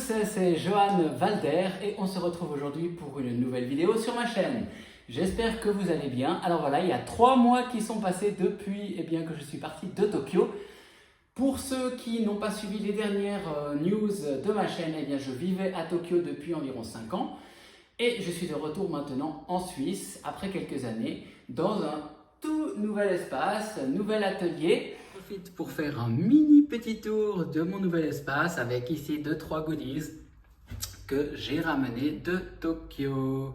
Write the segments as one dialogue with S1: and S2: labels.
S1: c'est Johan Valder et on se retrouve aujourd'hui pour une nouvelle vidéo sur ma chaîne. J'espère que vous allez bien. Alors voilà, il y a 3 mois qui sont passés depuis que je suis parti de Tokyo. Pour ceux qui n'ont pas suivi les dernières news de ma chaîne, je vivais à Tokyo depuis environ 5 ans et je suis de retour maintenant en Suisse après quelques années dans un tout nouvel espace, nouvel atelier. Je profite pour faire un mini petit tour de mon nouvel espace avec ici 2-3 goodies que j'ai ramenés de Tokyo.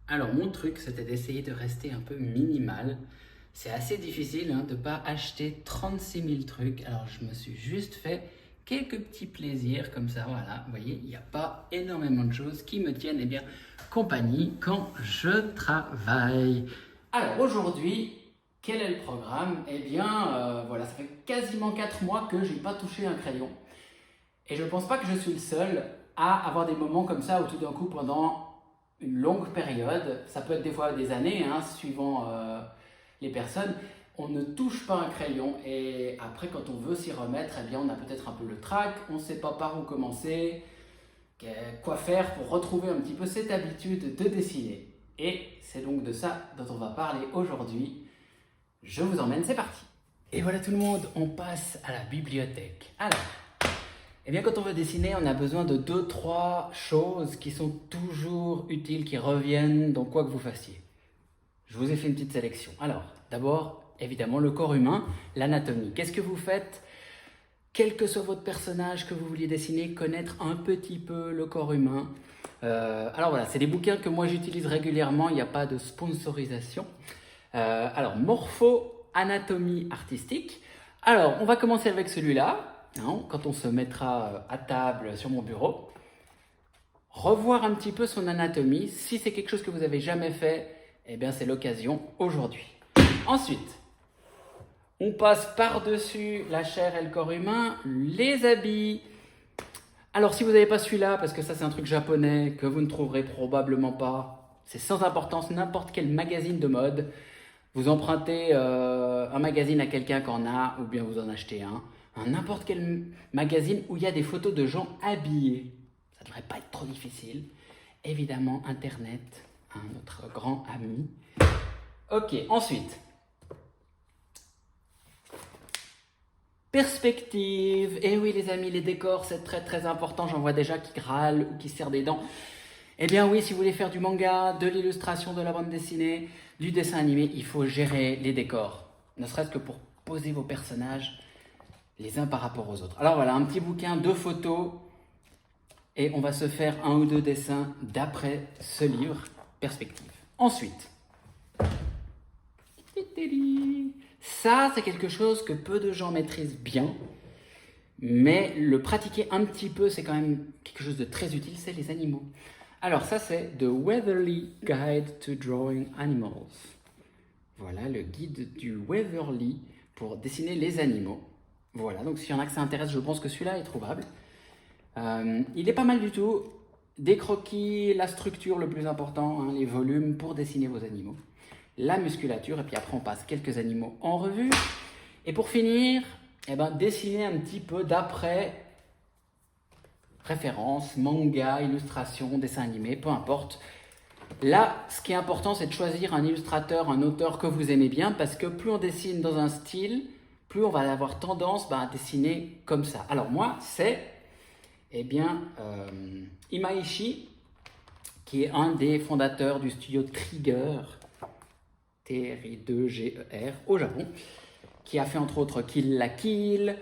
S1: Alors mon truc c'était d'essayer de rester un peu minimal. C'est assez difficile de ne pas acheter 36 000 trucs. Alors je me suis juste fait quelques petits plaisirs comme ça, voilà. Vous voyez, il n'y a pas énormément de choses qui me tiennent compagnie quand je travaille. Alors aujourd'hui, quel est le programme? Voilà, ça fait quasiment 4 mois que je n'ai pas touché un crayon. Et je ne pense pas que je suis le seul à avoir des moments comme ça où tout d'un coup pendant une longue période, ça peut être des fois des années, suivant les personnes, on ne touche pas un crayon et après quand on veut s'y remettre, on a peut-être un peu le trac, on ne sait pas par où commencer, quoi faire pour retrouver un petit peu cette habitude de dessiner. Et c'est donc de ça dont on va parler aujourd'hui. Je vous emmène, c'est parti. Et voilà tout le monde, on passe à la bibliothèque. Alors, quand on veut dessiner, on a besoin de 2-3 choses qui sont toujours utiles, qui reviennent dans quoi que vous fassiez. Je vous ai fait une petite sélection. Alors, d'abord, évidemment, le corps humain, l'anatomie. Qu'est-ce que vous faites? Quel que soit votre personnage que vous vouliez dessiner, connaître un petit peu le corps humain. Alors voilà, c'est des bouquins que moi j'utilise régulièrement, il n'y a pas de sponsorisation. Alors, morpho-anatomie artistique. Alors, on va commencer avec celui-là. Quand on se mettra à table sur mon bureau, revoir un petit peu son anatomie. Si c'est quelque chose que vous n'avez jamais fait, c'est l'occasion aujourd'hui. Ensuite, on passe par-dessus la chair et le corps humain, les habits. Alors si vous n'avez pas celui-là, parce que ça c'est un truc japonais que vous ne trouverez probablement pas, c'est sans importance, n'importe quel magazine de mode. Vous empruntez un magazine à quelqu'un qui en a, ou bien vous en achetez un n'importe quel magazine où il y a des photos de gens habillés. Ça ne devrait pas être trop difficile. Évidemment, Internet, notre grand ami. Ok, ensuite. Perspective. Et oui les amis, les décors, c'est très très important. J'en vois déjà qui râlent ou qui serrent des dents. Oui, si vous voulez faire du manga, de l'illustration, de la bande dessinée, du dessin animé, il faut gérer les décors. Ne serait-ce que pour poser vos personnages les uns par rapport aux autres. Alors voilà, un petit bouquin de photos et on va se faire 1 ou 2 dessins d'après ce livre, Perspective. Ensuite, ça c'est quelque chose que peu de gens maîtrisent bien, mais le pratiquer un petit peu, c'est quand même quelque chose de très utile, c'est les animaux. Alors ça c'est The Weatherly Guide to Drawing Animals. Voilà le guide du Weatherly pour dessiner les animaux. Voilà, donc s'il y en a que ça intéresse, je pense que celui-là est trouvable. Il est pas mal du tout. Des croquis, la structure le plus important, les volumes pour dessiner vos animaux. La musculature, et puis après on passe quelques animaux en revue. Et pour finir, dessiner un petit peu d'après référence, manga, illustration, dessin animé, peu importe. Là, ce qui est important, c'est de choisir un illustrateur, un auteur que vous aimez bien, parce que plus on dessine dans un style, plus on va avoir tendance à dessiner comme ça. Alors moi, c'est Imaishi, qui est un des fondateurs du studio Trigger, T-R-I-2-G-E-R, au Japon, qui a fait entre autres Kill la Kill,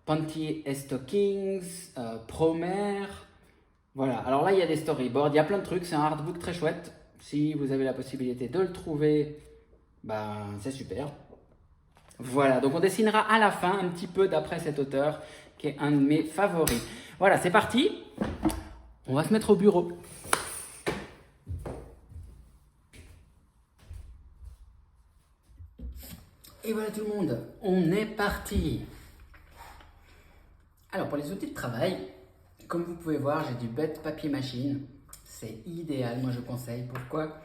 S1: Panty et Stockings, Promare. Voilà, alors là il y a des storyboards, il y a plein de trucs, c'est un artbook très chouette. Si vous avez la possibilité de le trouver, c'est super. Voilà, donc on dessinera à la fin un petit peu d'après cet auteur qui est un de mes favoris. Voilà, c'est parti. On va se mettre au bureau. Et voilà tout le monde, on est parti. Alors pour les outils de travail, comme vous pouvez voir, j'ai du bête papier machine. C'est idéal, moi je conseille. Pourquoi ?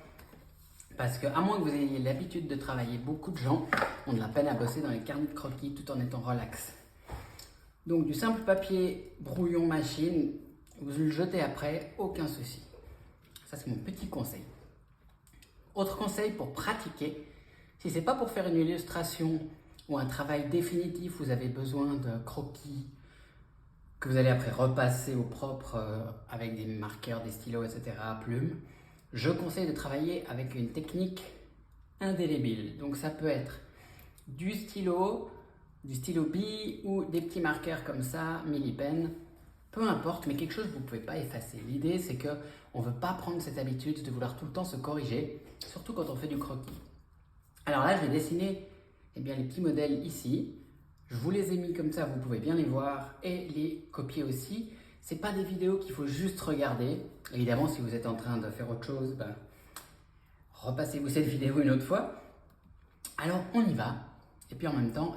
S1: Parce que, à moins que vous ayez l'habitude de travailler, beaucoup de gens ont de la peine à bosser dans les carnets de croquis tout en étant relax. Donc du simple papier brouillon machine, vous le jetez après, aucun souci. Ça, c'est mon petit conseil. Autre conseil pour pratiquer, si ce n'est pas pour faire une illustration ou un travail définitif, vous avez besoin de croquis que vous allez après repasser au propre avec des marqueurs, des stylos, etc., à plumes, je conseille de travailler avec une technique indélébile. Donc ça peut être du stylo bille ou des petits marqueurs comme ça, mini-pen, peu importe, mais quelque chose que vous ne pouvez pas effacer. L'idée, c'est qu'on ne veut pas prendre cette habitude de vouloir tout le temps se corriger, surtout quand on fait du croquis. Alors là, je vais dessiner les petits modèles ici. Je vous les ai mis comme ça, vous pouvez bien les voir et les copier aussi. Ce n'est pas des vidéos qu'il faut juste regarder. Évidemment, si vous êtes en train de faire autre chose, repassez-vous cette vidéo une autre fois. Alors, on y va. Et puis en même temps,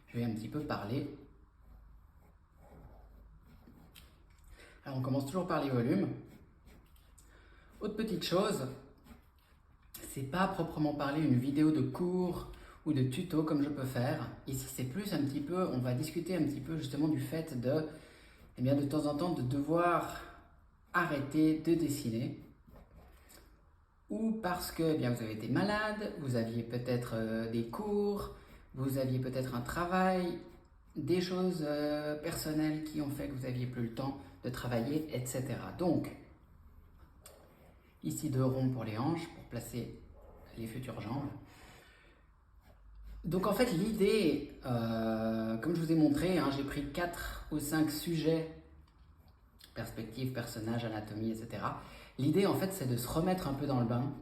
S1: je vais un petit peu parler. Alors, on commence toujours par les volumes. Autre petite chose, c'est pas proprement parler une vidéo de cours ou de tuto comme je peux faire. Ici, c'est plus un petit peu, on va discuter un petit peu justement du fait de temps en temps, de devoir arrêter de dessiner. Ou parce que vous avez été malade, vous aviez peut-être des cours, vous aviez peut-être un travail, des choses personnelles qui ont fait que vous n'aviez plus le temps de travailler, etc. Donc, ici 2 ronds pour les hanches, pour placer les futures jambes. Donc en fait l'idée, comme je vous ai montré, j'ai pris 4 ou 5 sujets, perspective, personnage, anatomie, etc. L'idée en fait c'est de se remettre un peu dans le bain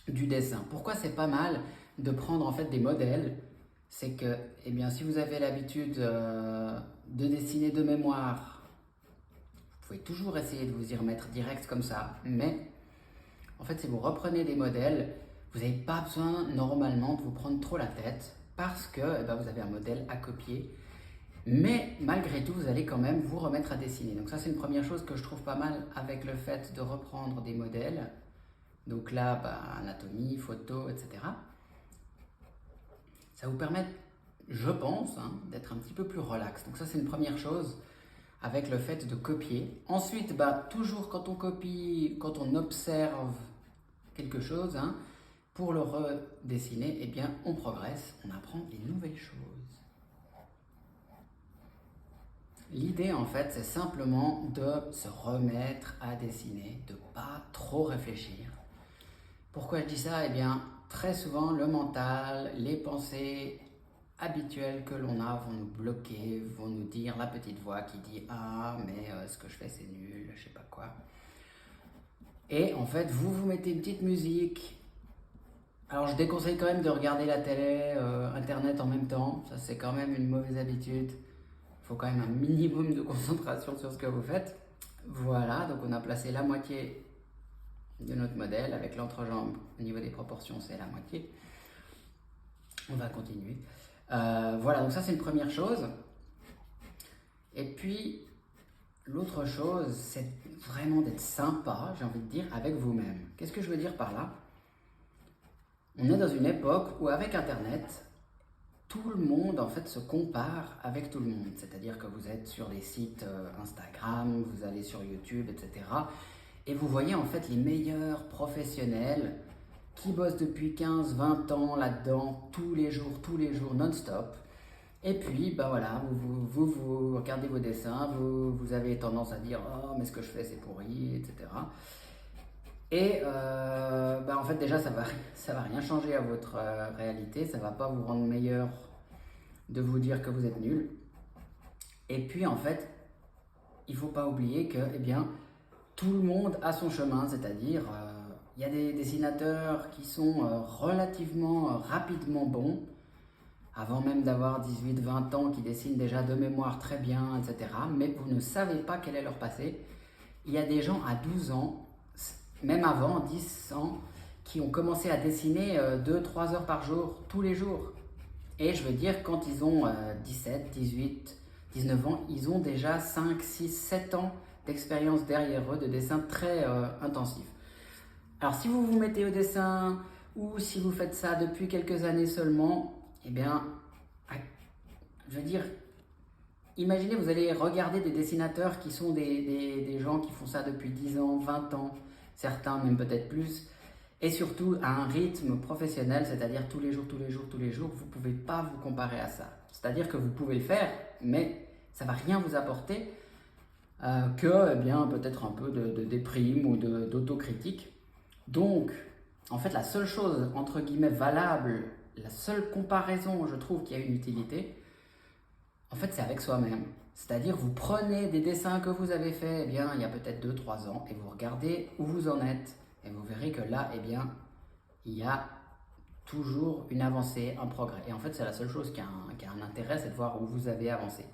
S1: du dessin. Pourquoi c'est pas mal de prendre en fait des modèles? C'est que si vous avez l'habitude de dessiner de mémoire, vous pouvez toujours essayer de vous y remettre direct comme ça, mais en fait si vous reprenez des modèles, vous n'avez pas besoin normalement de vous prendre trop la tête parce que vous avez un modèle à copier. Mais malgré tout, vous allez quand même vous remettre à dessiner. Donc ça, c'est une première chose que je trouve pas mal avec le fait de reprendre des modèles. Donc là, anatomie, photo, etc. Ça vous permet, je pense, d'être un petit peu plus relax. Donc ça, c'est une première chose avec le fait de copier. Ensuite, toujours quand on copie, quand on observe quelque chose, pour le redessiner, on progresse, on apprend des nouvelles choses. L'idée, en fait, c'est simplement de se remettre à dessiner, de ne pas trop réfléchir. Pourquoi je dis ça? Très souvent, le mental, les pensées habituelles que l'on a vont nous bloquer, vont nous dire la petite voix qui dit « Ah, mais ce que je fais, c'est nul, je sais pas quoi. » Et en fait, vous mettez une petite musique. Alors, je déconseille quand même de regarder la télé, Internet en même temps. Ça, c'est quand même une mauvaise habitude. Il faut quand même un minimum de concentration sur ce que vous faites. Voilà, donc on a placé la moitié de notre modèle avec l'entrejambe au niveau des proportions, c'est la moitié. On va continuer. Voilà, donc ça c'est une première chose. Et puis, l'autre chose, c'est vraiment d'être sympa, j'ai envie de dire, avec vous-même. Qu'est-ce que je veux dire par là? On est dans une époque où avec Internet, tout le monde en fait se compare avec tout le monde. C'est-à-dire que vous êtes sur des sites Instagram, vous allez sur YouTube, etc. Et vous voyez en fait les meilleurs professionnels qui bossent depuis 15-20 ans là-dedans, tous les jours, non-stop. Et puis, vous regardez vos dessins, vous avez tendance à dire « Oh, mais ce que je fais, c'est pourri, etc. » Et en fait, déjà, ça va rien changer à votre réalité, ça va pas vous rendre meilleur de vous dire que vous êtes nul. Et puis, en fait, il faut pas oublier que, tout le monde a son chemin, c'est-à-dire, il y a des dessinateurs qui sont relativement rapidement bons, avant même d'avoir 18-20 ans, qui dessinent déjà de mémoire très bien, etc. Mais vous ne savez pas quel est leur passé. Il y a des gens à 12 ans, même avant, 10 ans, qui ont commencé à dessiner 2-3 heures par jour, tous les jours. Et je veux dire, quand ils ont 17, 18, 19 ans, ils ont déjà 5, 6, 7 ans d'expérience derrière eux, de dessin très intensif. Alors si vous vous mettez au dessin, ou si vous faites ça depuis quelques années seulement, je veux dire, imaginez, vous allez regarder des dessinateurs qui sont des gens qui font ça depuis 10 ans, 20 ans, certains même peut-être plus, et surtout à un rythme professionnel, c'est-à-dire tous les jours, vous ne pouvez pas vous comparer à ça. C'est-à-dire que vous pouvez le faire, mais ça ne va rien vous apporter que eh bien, peut-être un peu de déprime ou d'autocritique. Donc, en fait, la seule chose, entre guillemets, valable, la seule comparaison, je trouve, qui a une utilité, en fait, c'est avec soi-même. C'est-à-dire, vous prenez des dessins que vous avez faits eh bien, il y a peut-être 2-3 ans et vous regardez où vous en êtes. Et vous verrez que là, eh bien, il y a toujours une avancée, un progrès. Et en fait, c'est la seule chose qui a un intérêt, c'est de voir où vous avez avancé.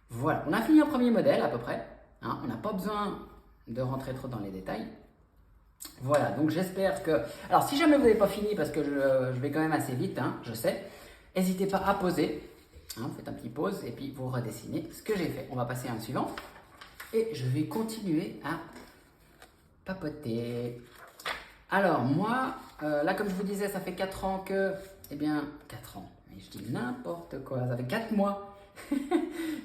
S1: Voilà, on a fini un premier modèle à peu près. Hein, on n'a pas besoin de rentrer trop dans les détails. Voilà, donc j'espère que... Alors, si jamais vous n'avez pas fini, parce que je vais quand même assez vite, hein, je sais, n'hésitez pas à poser. Hein, faites un petit pause et puis vous redessinez ce que j'ai fait. On va passer à un suivant. Et je vais continuer à papoter. Alors, moi, là, comme je vous disais, ça fait 4 ans que... Eh bien, 4 ans. Mais je dis n'importe quoi. Ça fait 4 mois.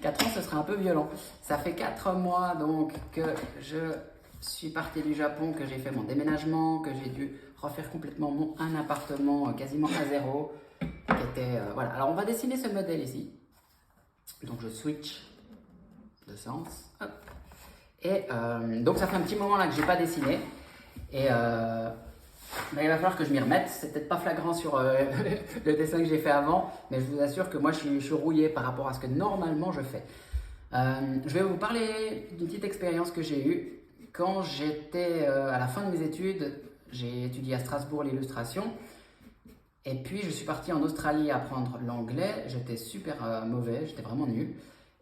S1: 4 ans, ce serait un peu violent. Ça fait 4 mois, donc, que je suis parti du Japon, que j'ai fait mon déménagement, que j'ai dû refaire complètement un appartement quasiment à zéro. Qui était, voilà. Alors, on va dessiner ce modèle ici. Donc, je switch de sens. Hop. Et donc, ça fait un petit moment là que je n'ai pas dessiné. Et ben, il va falloir que je m'y remette. C'est peut-être pas flagrant sur le dessin que j'ai fait avant, mais je vous assure que moi je suis rouillé par rapport à ce que normalement je fais. Je vais vous parler d'une petite expérience que j'ai eue. Quand j'étais à la fin de mes études, j'ai étudié à Strasbourg l'illustration. Et puis je suis parti en Australie apprendre l'anglais. J'étais super mauvais, j'étais vraiment nul.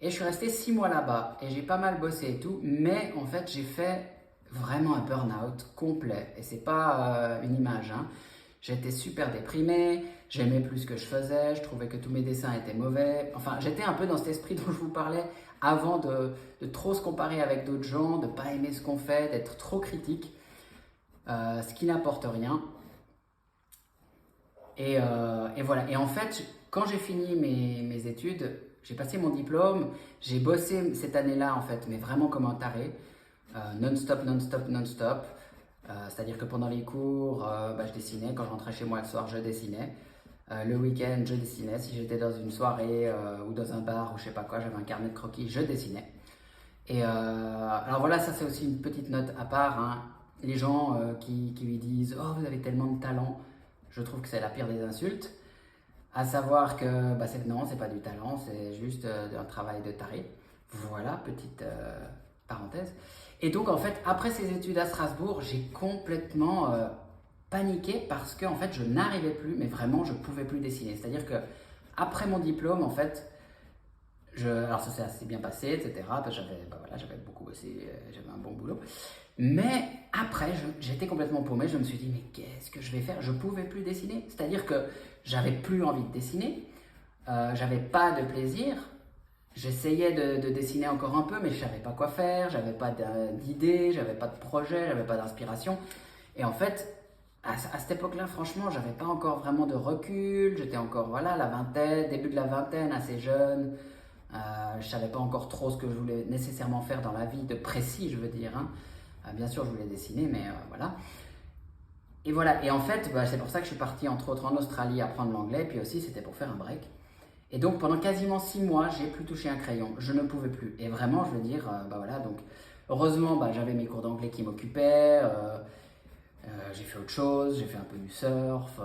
S1: Et je suis resté 6 mois là-bas. Et j'ai pas mal bossé et tout. Mais en fait, j'ai fait vraiment un burn-out complet. Et c'est pas une image. Hein. J'étais super déprimé. J'aimais plus ce que je faisais. Je trouvais que tous mes dessins étaient mauvais. Enfin, j'étais un peu dans cet esprit dont je vous parlais avant de trop se comparer avec d'autres gens, de pas aimer ce qu'on fait, d'être trop critique. Ce qui n'apporte rien. Et voilà. Et en fait, quand j'ai fini mes études, j'ai passé mon diplôme, j'ai bossé cette année-là en fait, mais vraiment comme un taré, non-stop. C'est-à-dire que pendant les cours, je dessinais. Quand je rentrais chez moi le soir, je dessinais. Le week-end, je dessinais. Si j'étais dans une soirée ou dans un bar ou je sais pas quoi, j'avais un carnet de croquis, je dessinais. Et alors voilà, ça c'est aussi une petite note à part. Hein. Les gens qui lui disent « Oh, vous avez tellement de talent », je trouve que c'est la pire des insultes. À savoir que non, c'est pas du talent, c'est juste un travail de taré. Voilà, petite parenthèse. Et donc en fait, après ces études à Strasbourg, j'ai complètement paniqué parce que en fait, je n'arrivais plus, mais vraiment, je pouvais plus dessiner. C'est-à-dire que après mon diplôme, en fait, alors ça s'est assez bien passé, etc. Parce que j'avais beaucoup bossé, j'avais un bon boulot. Mais après, j'étais complètement paumé. Je me suis dit, mais qu'est-ce que je vais faire? Je ne pouvais plus dessiner. C'est-à-dire que j'avais plus envie de dessiner. J'avais pas de plaisir. J'essayais de dessiner encore un peu, mais je savais pas quoi faire. J'avais pas d'idée, j'avais pas de projet, j'avais pas d'inspiration. Et en fait, à cette époque-là, franchement, j'avais pas encore vraiment de recul. J'étais encore, voilà, la vingtaine, début de la vingtaine, assez jeune. Je savais pas encore trop ce que je voulais nécessairement faire dans la vie, de précis, je veux dire. Hein. Bien sûr, je voulais dessiner, mais voilà. Et voilà, et en fait, c'est pour ça que je suis parti entre autres en Australie apprendre l'anglais, puis aussi c'était pour faire un break. Et donc pendant quasiment 6 mois, j'ai plus touché un crayon, je ne pouvais plus. Et vraiment, je veux dire, voilà, donc heureusement, j'avais mes cours d'anglais qui m'occupaient, j'ai fait autre chose, j'ai fait un peu du surf,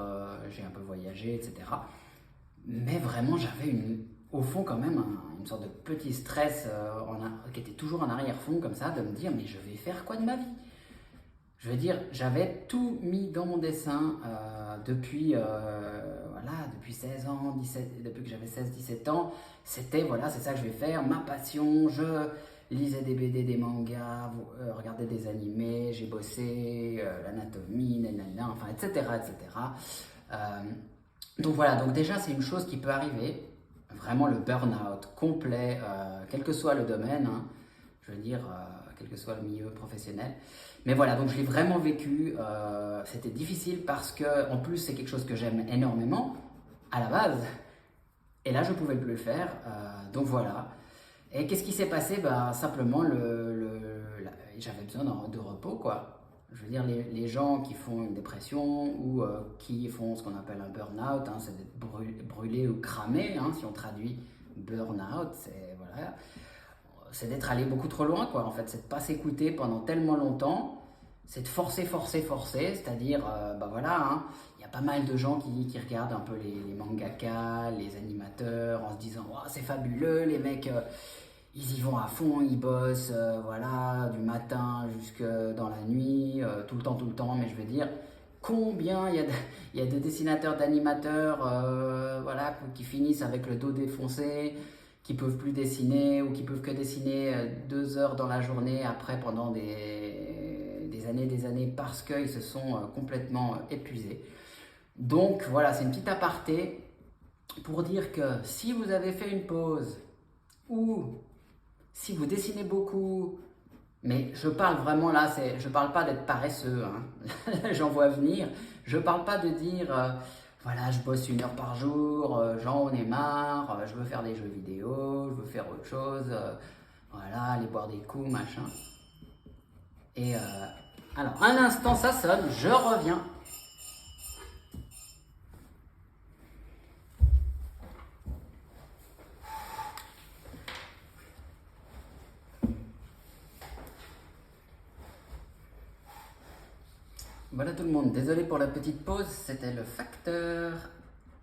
S1: j'ai un peu voyagé, etc. Mais vraiment, j'avais au fond quand même une sorte de petit stress qui était toujours en arrière-fond comme ça, de me dire mais je vais faire quoi de ma vie? Je veux dire, j'avais tout mis dans mon dessin depuis 16 ans, 17, depuis que j'avais 16-17 ans. C'était, voilà, c'est ça que je vais faire, ma passion. Je lisais des BD, des mangas, regardais des animés, j'ai bossé l'anatomie, enfin, etc. Donc voilà, donc déjà c'est une chose qui peut arriver, vraiment le burn-out complet, quel que soit le domaine, hein, je veux dire, quel que soit le milieu professionnel. Mais voilà, donc je l'ai vraiment vécu, c'était difficile parce que en plus c'est quelque chose que j'aime énormément à la base, et là je ne pouvais plus le faire, donc voilà. Et qu'est-ce qui s'est passé? Ben, simplement, j'avais besoin de repos, quoi. Je veux dire, les gens qui font une dépression ou qui font ce qu'on appelle un burn-out, hein, c'est d'être brûlé ou cramé, hein, si on traduit burn-out, voilà, c'est d'être allé beaucoup trop loin, quoi. En fait, c'est de ne pas s'écouter pendant tellement longtemps, c'est de forcer, c'est-à-dire, bah voilà, hein, il y a pas mal de gens qui regardent un peu les mangaka, les animateurs, en se disant oh, c'est fabuleux, les mecs, ils y vont à fond, ils bossent, voilà, du matin jusque dans la nuit, tout le temps, mais je veux dire, combien il y a de dessinateurs, d'animateurs, voilà, qui finissent avec le dos défoncé, qui peuvent plus dessiner ou qui peuvent que dessiner 2 heures dans la journée après pendant des années parce qu'ils se sont complètement épuisés. Donc voilà, c'est une petite aparté pour dire que si vous avez fait une pause ou si vous dessinez beaucoup, mais je parle vraiment là, je parle pas d'être paresseux, hein. J'en vois venir, je parle pas de dire voilà, je bosse 1 heure par jour, j'en ai marre, je veux faire des jeux vidéo, je veux faire autre chose, voilà, aller boire des coups, machin. Et alors, un instant, ça sonne, je reviens. Voilà tout le monde, désolé pour la petite pause, c'était le facteur.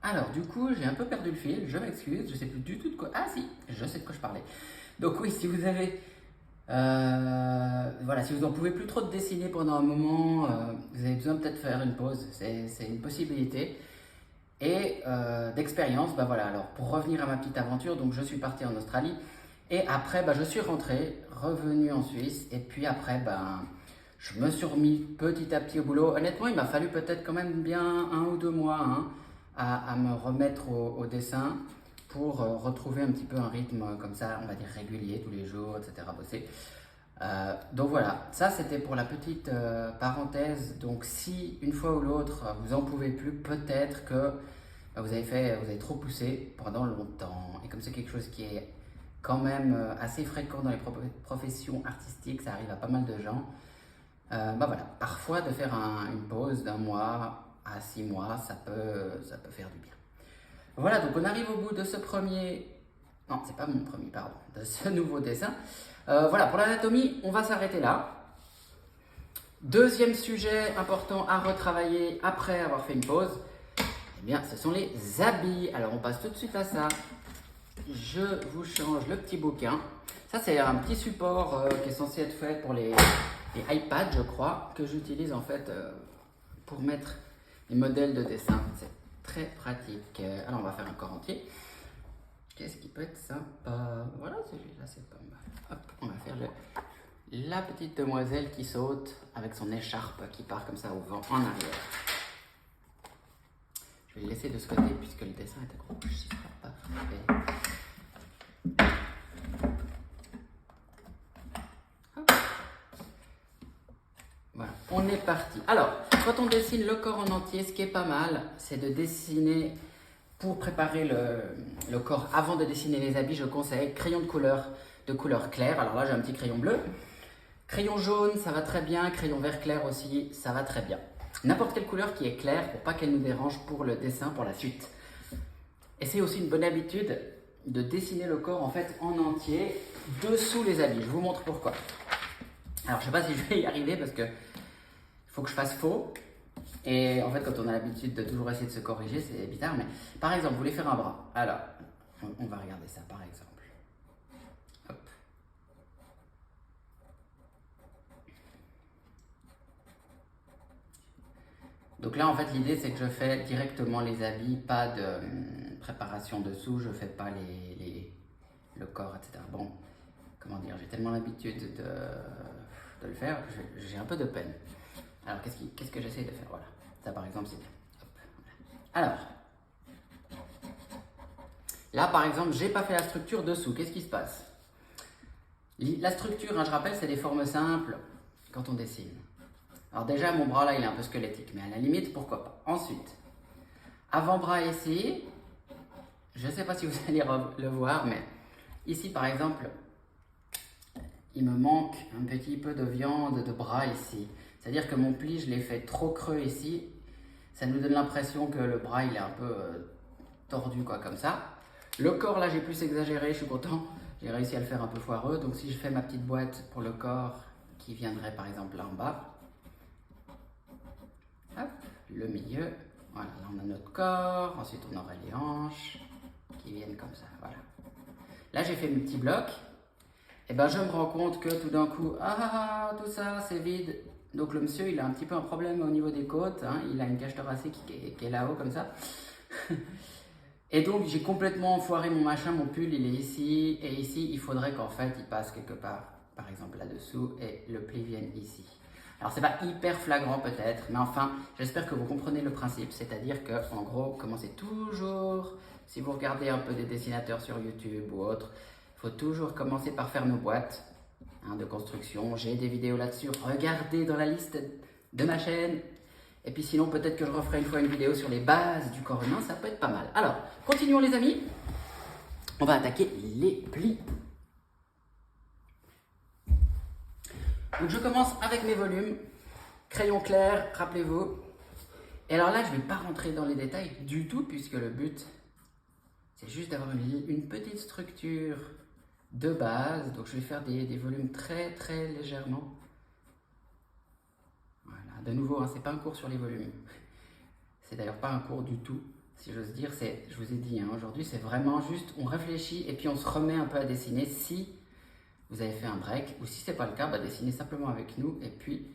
S1: Alors du coup, j'ai un peu perdu le fil, je m'excuse, je sais plus du tout de quoi... Ah si, je sais de quoi je parlais. Donc oui, si vous avez... voilà, si vous n'en pouvez plus trop de dessiner pendant un moment, vous avez besoin peut-être de faire une pause, c'est une possibilité. Et d'expérience, bah voilà, alors pour revenir à ma petite aventure, donc je suis parti en Australie, et après, bah, je suis rentré, revenu en Suisse, et puis après, bah, je me suis remis petit à petit au boulot. Honnêtement, il m'a fallu peut-être quand même bien 1 ou 2 mois hein, à me remettre au dessin pour retrouver un petit peu un rythme comme ça, on va dire régulier, tous les jours, etc. Bosser. Donc voilà, ça c'était pour la petite parenthèse. Donc si une fois ou l'autre vous en pouvez plus, peut-être que vous avez trop poussé pendant longtemps. Et comme c'est quelque chose qui est quand même assez fréquent dans les professions artistiques, ça arrive à pas mal de gens. Bah voilà, parfois de faire une pause d'1 mois à 6 mois, ça peut faire du bien. Voilà, donc on arrive au bout de ce premier... Non, c'est pas mon premier, pardon, de ce nouveau dessin. Voilà, pour l'anatomie, on va s'arrêter là. Deuxième sujet important à retravailler après avoir fait une pause, eh bien, ce sont les habits. Alors, on passe tout de suite à ça. Je vous change le petit bouquin. Ça, c'est un petit support qui est censé être fait pour les iPads, je crois, que j'utilise en fait pour mettre les modèles de dessin. C'est très pratique. Alors, on va faire un corps entier. Qu'est-ce qui peut être sympa? Voilà, celui-là, c'est pas mal. Hop, on va faire la petite demoiselle qui saute avec son écharpe qui part comme ça au vent en arrière. Je vais le laisser de ce côté puisque le dessin est gros. Je ne sais pas fait. Voilà, on est parti. Alors, quand on dessine le corps en entier, ce qui est pas mal, c'est de dessiner, pour préparer le corps avant de dessiner les habits, je conseille crayon de couleur claire. Alors là, j'ai un petit crayon bleu. Crayon jaune, ça va très bien. Crayon vert clair aussi, ça va très bien. N'importe quelle couleur qui est claire pour pas qu'elle nous dérange pour le dessin, pour la suite. Et c'est aussi une bonne habitude de dessiner le corps en fait en entier dessous les habits. Je vous montre pourquoi. Alors, je sais pas si je vais y arriver parce que il faut que je fasse faux. Et en fait, quand on a l'habitude de toujours essayer de se corriger, c'est bizarre. Mais par exemple, vous voulez faire un bras. Alors, on va regarder ça par exemple. Hop. Donc là, en fait, l'idée, c'est que je fais directement les habits, pas de préparation dessous. Je fais pas le corps, etc. Bon, comment dire, j'ai tellement l'habitude de le faire que j'ai un peu de peine. Alors, qu'est-ce que j'essaie de faire? Voilà. Ça, par exemple, c'est bien. Hop. Alors, là, par exemple, j'ai pas fait la structure dessous. Qu'est-ce qui se passe? La structure, hein, je rappelle, c'est des formes simples quand on dessine. Alors déjà, mon bras, là, il est un peu squelettique, mais à la limite, pourquoi pas. Ensuite, avant-bras ici, je ne sais pas si vous allez le voir, mais Ici par exemple, il me manque un petit peu de viande de bras ici. C'est-à-dire que mon pli, je l'ai fait trop creux ici. Ça nous donne l'impression que le bras, il est un peu tordu, quoi, comme ça. Le corps, là, j'ai plus exagéré, je suis content. J'ai réussi à le faire un peu foireux. Donc, si je fais ma petite boîte pour le corps, qui viendrait par exemple là en bas. Hop, le milieu. Voilà, là, on a notre corps. Ensuite, on aurait les hanches qui viennent comme ça, voilà. Là, j'ai fait mes petits blocs. Et ben, je me rends compte que tout d'un coup, tout ça, c'est vide. Donc, le monsieur, il a un petit peu un problème au niveau des côtes. Hein. Il a une cage thoracique qui est là-haut, comme ça. Et donc, j'ai complètement foiré mon machin. Mon pull, il est ici. Et ici, il faudrait qu'en fait, il passe quelque part, par exemple là-dessous, et le pli vienne ici. Alors, c'est pas hyper flagrant peut-être, mais enfin, j'espère que vous comprenez le principe. C'est-à-dire que, en gros, commencez toujours, si vous regardez un peu des dessinateurs sur YouTube ou autre, il faut toujours commencer par faire nos boîtes de construction. J'ai des vidéos là-dessus. Regardez dans la liste de ma chaîne. Et puis sinon, peut-être que je referai une fois une vidéo sur les bases du corps humain. Ça peut être pas mal. Alors, continuons les amis. On va attaquer les plis. Donc je commence avec mes volumes. Crayon clair, rappelez-vous. Et alors là, je ne vais pas rentrer dans les détails du tout, puisque le but, c'est juste d'avoir une petite structure de base. Donc je vais faire des volumes très très légèrement. Voilà, de nouveau, hein, c'est pas un cours sur les volumes. C'est d'ailleurs pas un cours du tout, si j'ose dire. Je vous ai dit, hein, aujourd'hui, c'est vraiment juste, on réfléchit et puis on se remet un peu à dessiner si vous avez fait un break. Ou si c'est pas le cas, bah, dessinez simplement avec nous et puis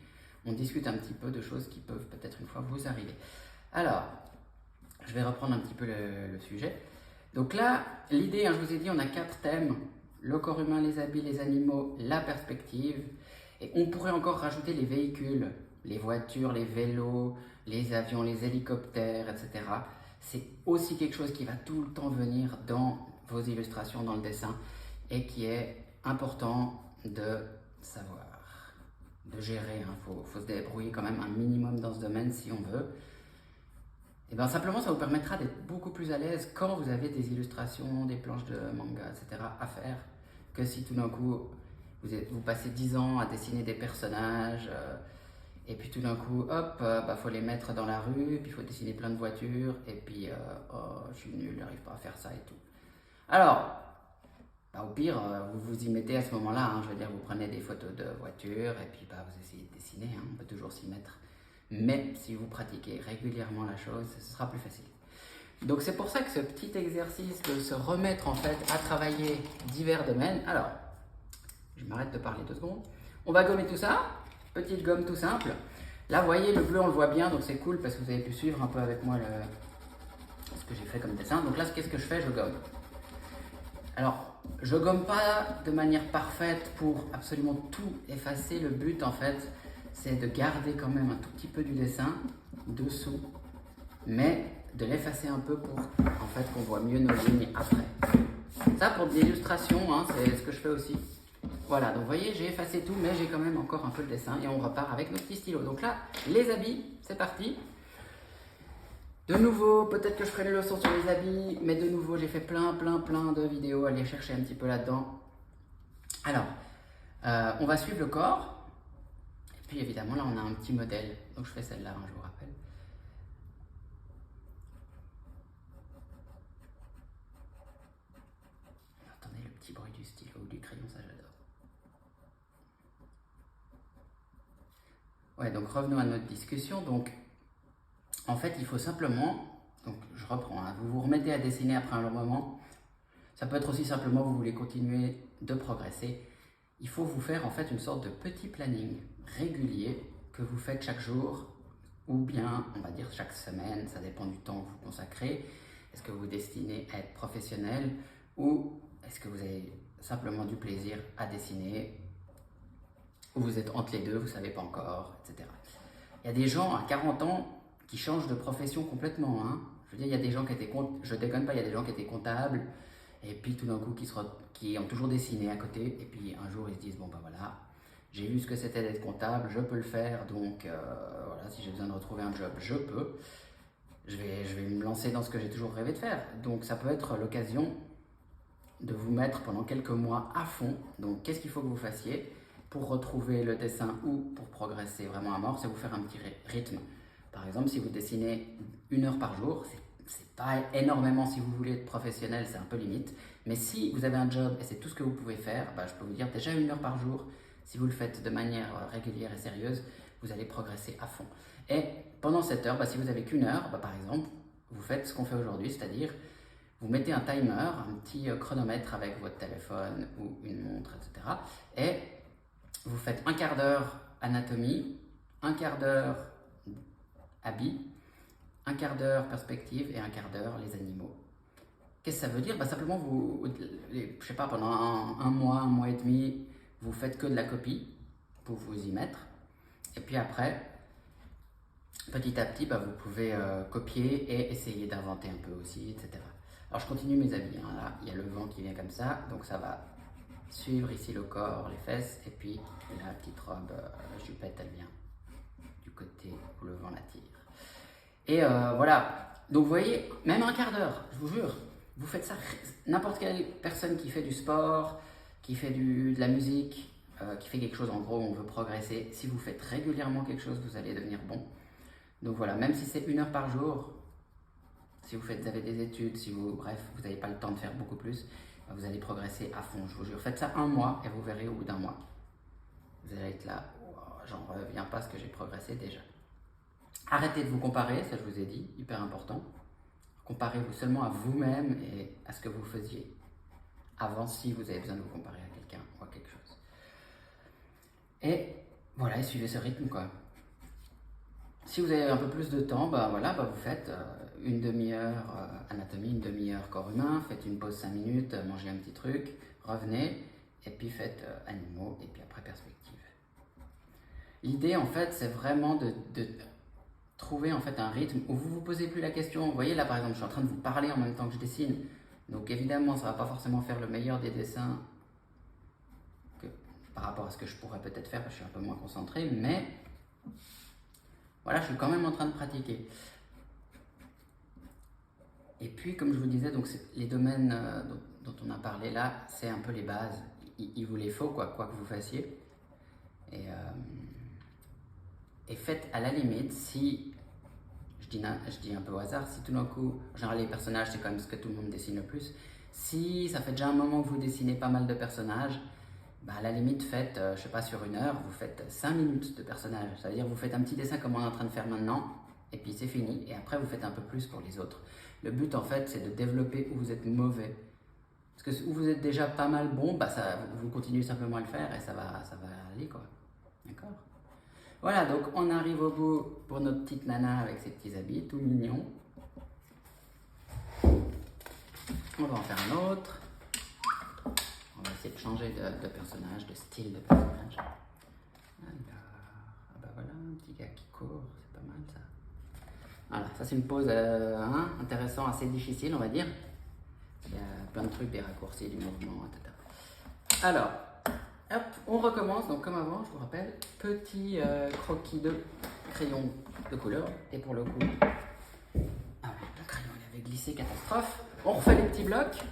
S1: on discute un petit peu de choses qui peuvent peut-être une fois vous arriver. Alors, je vais reprendre un petit peu le sujet. Donc là, l'idée, hein, je vous ai dit, on a 4 thèmes. Le corps humain, les habits, les animaux, la perspective. Et on pourrait encore rajouter les véhicules, les voitures, les vélos, les avions, les hélicoptères, etc. C'est aussi quelque chose qui va tout le temps venir dans vos illustrations, dans le dessin, et qui est important de savoir, de gérer. Il faut se débrouiller quand même un minimum dans ce domaine si on veut. Et bien simplement, ça vous permettra d'être beaucoup plus à l'aise quand vous avez des illustrations, des planches de manga, etc. à faire, que si tout d'un coup, vous passez 10 ans à dessiner des personnages, et puis tout d'un coup, hop, faut les mettre dans la rue, puis il faut dessiner plein de voitures, et puis, oh, je suis nul, j'arrive pas à faire ça et tout. Alors, au pire, vous vous y mettez à ce moment-là, hein, je veux dire, vous prenez des photos de voitures, et puis vous essayez de dessiner, hein, on peut toujours s'y mettre. Mais si vous pratiquez régulièrement la chose, ce sera plus facile. Donc c'est pour ça que ce petit exercice de se remettre en fait à travailler divers domaines. Alors, je m'arrête de parler 2 secondes. On va gommer tout ça, petite gomme tout simple. Là, vous voyez, le bleu, on le voit bien, donc c'est cool parce que vous avez pu suivre un peu avec moi ce que j'ai fait comme dessin. Donc là, qu'est-ce que je fais? Je gomme. Alors, je gomme pas de manière parfaite pour absolument tout effacer. Le but, en fait, c'est de garder quand même un tout petit peu du dessin dessous, mais de l'effacer un peu pour en fait qu'on voit mieux nos lignes après. Ça pour des illustrations, hein, c'est ce que je fais aussi. Voilà, donc vous voyez, j'ai effacé tout, mais j'ai quand même encore un peu de dessin et on repart avec nos petits stylos. Donc là, les habits, c'est parti. De nouveau, peut-être que je ferai une leçon sur les habits, mais de nouveau, j'ai fait plein de vidéos, allez chercher un petit peu là-dedans. Alors, on va suivre le corps. Puis évidemment, là, on a un petit modèle. Donc, je fais celle-là, hein, je vous rappelle. Attendez le petit bruit du stylo ou du crayon, ça j'adore. Ouais, donc revenons à notre discussion. Donc, en fait, il faut simplement, donc je reprends, hein, vous vous remettez à dessiner après un long moment. Ça peut être aussi simplement, vous voulez continuer de progresser. Il faut vous faire en fait une sorte de petit planning régulier que vous faites chaque jour ou bien on va dire chaque semaine, ça dépend du temps que vous consacrez. Est-ce que vous destinez à être professionnel ou est-ce que vous avez simplement du plaisir à dessiner ou vous êtes entre les deux, vous ne savez pas encore, etc. Il y a des gens à 40 ans qui changent de profession complètement. Hein. Je veux dire, il y a des gens qui étaient je déconne pas, il y a des gens qui étaient comptables et puis tout d'un coup qui ont toujours dessiné à côté et puis un jour ils se disent bon ben voilà, j'ai vu ce que c'était d'être comptable, je peux le faire, donc voilà, si j'ai besoin de retrouver un job, je peux. Je vais me lancer dans ce que j'ai toujours rêvé de faire. Donc ça peut être l'occasion de vous mettre pendant quelques mois à fond. Donc, qu'est-ce qu'il faut que vous fassiez pour retrouver le dessin ou pour progresser vraiment à mort? C'est vous faire un petit rythme. Par exemple, si vous dessinez 1 heure par jour, c'est pas énormément si vous voulez être professionnel, c'est un peu limite. Mais si vous avez un job et c'est tout ce que vous pouvez faire, je peux vous dire déjà 1 heure par jour, si vous le faites de manière régulière et sérieuse, vous allez progresser à fond. Et pendant cette heure, si vous n'avez qu'1 heure, par exemple, vous faites ce qu'on fait aujourd'hui, c'est-à-dire vous mettez un timer, un petit chronomètre avec votre téléphone ou une montre, etc. Et vous faites 1/4 d'heure anatomie, 1/4 d'heure habits, 1/4 d'heure perspective et 1/4 d'heure les animaux. Qu'est-ce que ça veut dire? Simplement, je sais pas, pendant un mois et demi, vous faites que de la copie pour vous y mettre. Et puis après, petit à petit, vous pouvez copier et essayer d'inventer un peu aussi, etc. Alors je continue mes habits. Là, il y a le vent qui vient comme ça, donc ça va suivre ici le corps, les fesses, et puis la petite robe, la jupette, elle vient du côté où le vent la tire. Et voilà, donc vous voyez, même 1/4 d'heure, je vous jure, vous faites ça, n'importe quelle personne qui fait du sport, qui fait de la musique, qui fait quelque chose, en gros, on veut progresser, si vous faites régulièrement quelque chose, vous allez devenir bon. Donc voilà, même si c'est 1 heure par jour, si vous avez des études, bref, vous n'avez pas le temps de faire beaucoup plus, vous allez progresser à fond, je vous jure. Faites ça 1 mois et vous verrez au bout d'1 mois. Vous allez être là, j'en reviens pas parce que j'ai progressé déjà. Arrêtez de vous comparer, ça je vous ai dit, hyper important. Comparez-vous seulement à vous-même et à ce que vous faisiez avant, si vous avez besoin de vous comparer à quelqu'un ou à quelque chose. Et voilà, et suivez ce rythme, quoi. Si vous avez un peu plus de temps, vous faites 1/2 heure anatomie, 1/2 heure corps humain, faites une pause 5 minutes, mangez un petit truc, revenez, et puis faites animaux, et puis après perspective. L'idée, en fait, c'est vraiment de trouver en fait un rythme où vous ne vous posez plus la question. Vous voyez là, par exemple, je suis en train de vous parler en même temps que je dessine, donc évidemment, ça ne va pas forcément faire le meilleur des dessins par rapport à ce que je pourrais peut-être faire, parce que je suis un peu moins concentré, mais voilà, je suis quand même en train de pratiquer. Et puis, comme je vous disais, donc les domaines dont on a parlé là, c'est un peu les bases. Il vous les faut, quoi que vous fassiez. Et faites à la limite, si, je dis un peu au hasard, si tout d'un coup, en général les personnages, c'est quand même ce que tout le monde dessine le plus. Si ça fait déjà un moment que vous dessinez pas mal de personnages, à la limite, faites, je sais pas, sur 1 heure, vous faites 5 minutes de personnage. Ça veut dire vous faites un petit dessin comme on est en train de faire maintenant, et puis c'est fini. Et après, vous faites un peu plus pour les autres. Le but, en fait, c'est de développer où vous êtes mauvais. Parce que où vous êtes déjà pas mal bon, vous continuez simplement à le faire et ça va aller, quoi. D'accord? Voilà, donc on arrive au bout pour notre petite nana avec ses petits habits, tout mignons. On va en faire un autre. On va essayer de changer de personnage, de style de personnage. Alors, voilà, un petit gars qui court, c'est pas mal ça. Voilà, ça c'est une pose intéressante, assez difficile, on va dire. Il y a plein de trucs, des raccourcis, du mouvement, etc. Alors, hop, on recommence. Donc comme avant, je vous rappelle, petit croquis de crayon de couleur. Et pour le coup, le crayon il avait glissé, catastrophe. On refait les petits blocs.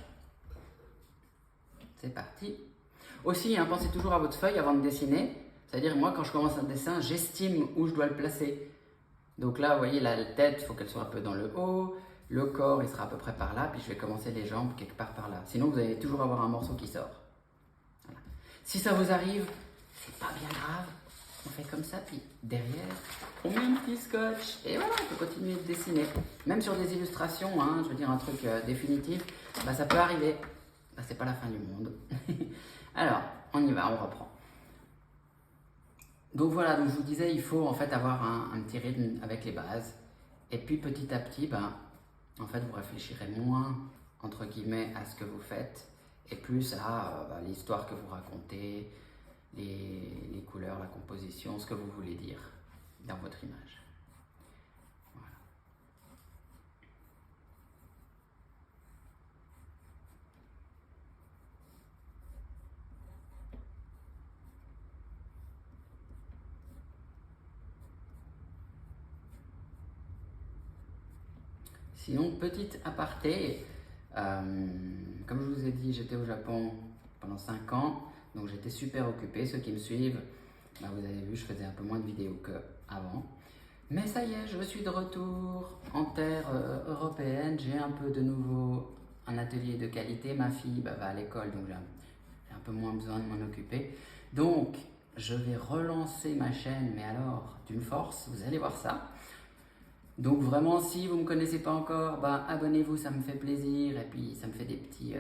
S1: C'est parti. Aussi, pensez toujours à votre feuille avant de dessiner. C'est-à-dire, moi, quand je commence un dessin, j'estime où je dois le placer. Donc là, vous voyez, la tête, il faut qu'elle soit un peu dans le haut. Le corps, il sera à peu près par là. Puis je vais commencer les jambes quelque part par là. Sinon, vous allez toujours avoir un morceau qui sort. Voilà. Si ça vous arrive, c'est pas bien grave. On fait comme ça, puis derrière, on met un petit scotch. Et voilà, on peut continuer de dessiner. Même sur des illustrations, je veux dire un truc définitif, ça peut arriver. C'est pas la fin du monde. Alors, on y va, on reprend. Donc voilà, donc je vous disais, il faut en fait avoir un petit rythme avec les bases. Et puis petit à petit, en fait, vous réfléchirez moins, entre guillemets, à ce que vous faites, et plus à l'histoire que vous racontez, les couleurs, la composition, ce que vous voulez dire dans votre image. Voilà. Sinon, petite aparté, Comme je vous ai dit, j'étais au Japon pendant 5 ans, donc j'étais super occupé. Ceux qui me suivent, bah, vous avez vu, je faisais un peu moins de vidéos qu'avant. Mais ça y est, je suis de retour en terre européenne. J'ai un peu de nouveau un atelier de qualité. Ma fille va à l'école, donc j'ai un peu moins besoin de m'en occuper. Donc, je vais relancer ma chaîne, mais alors d'une force, vous allez voir ça. Donc vraiment, si vous ne me connaissez pas encore, bah, abonnez-vous, ça me fait plaisir. Et puis, ça me fait des petits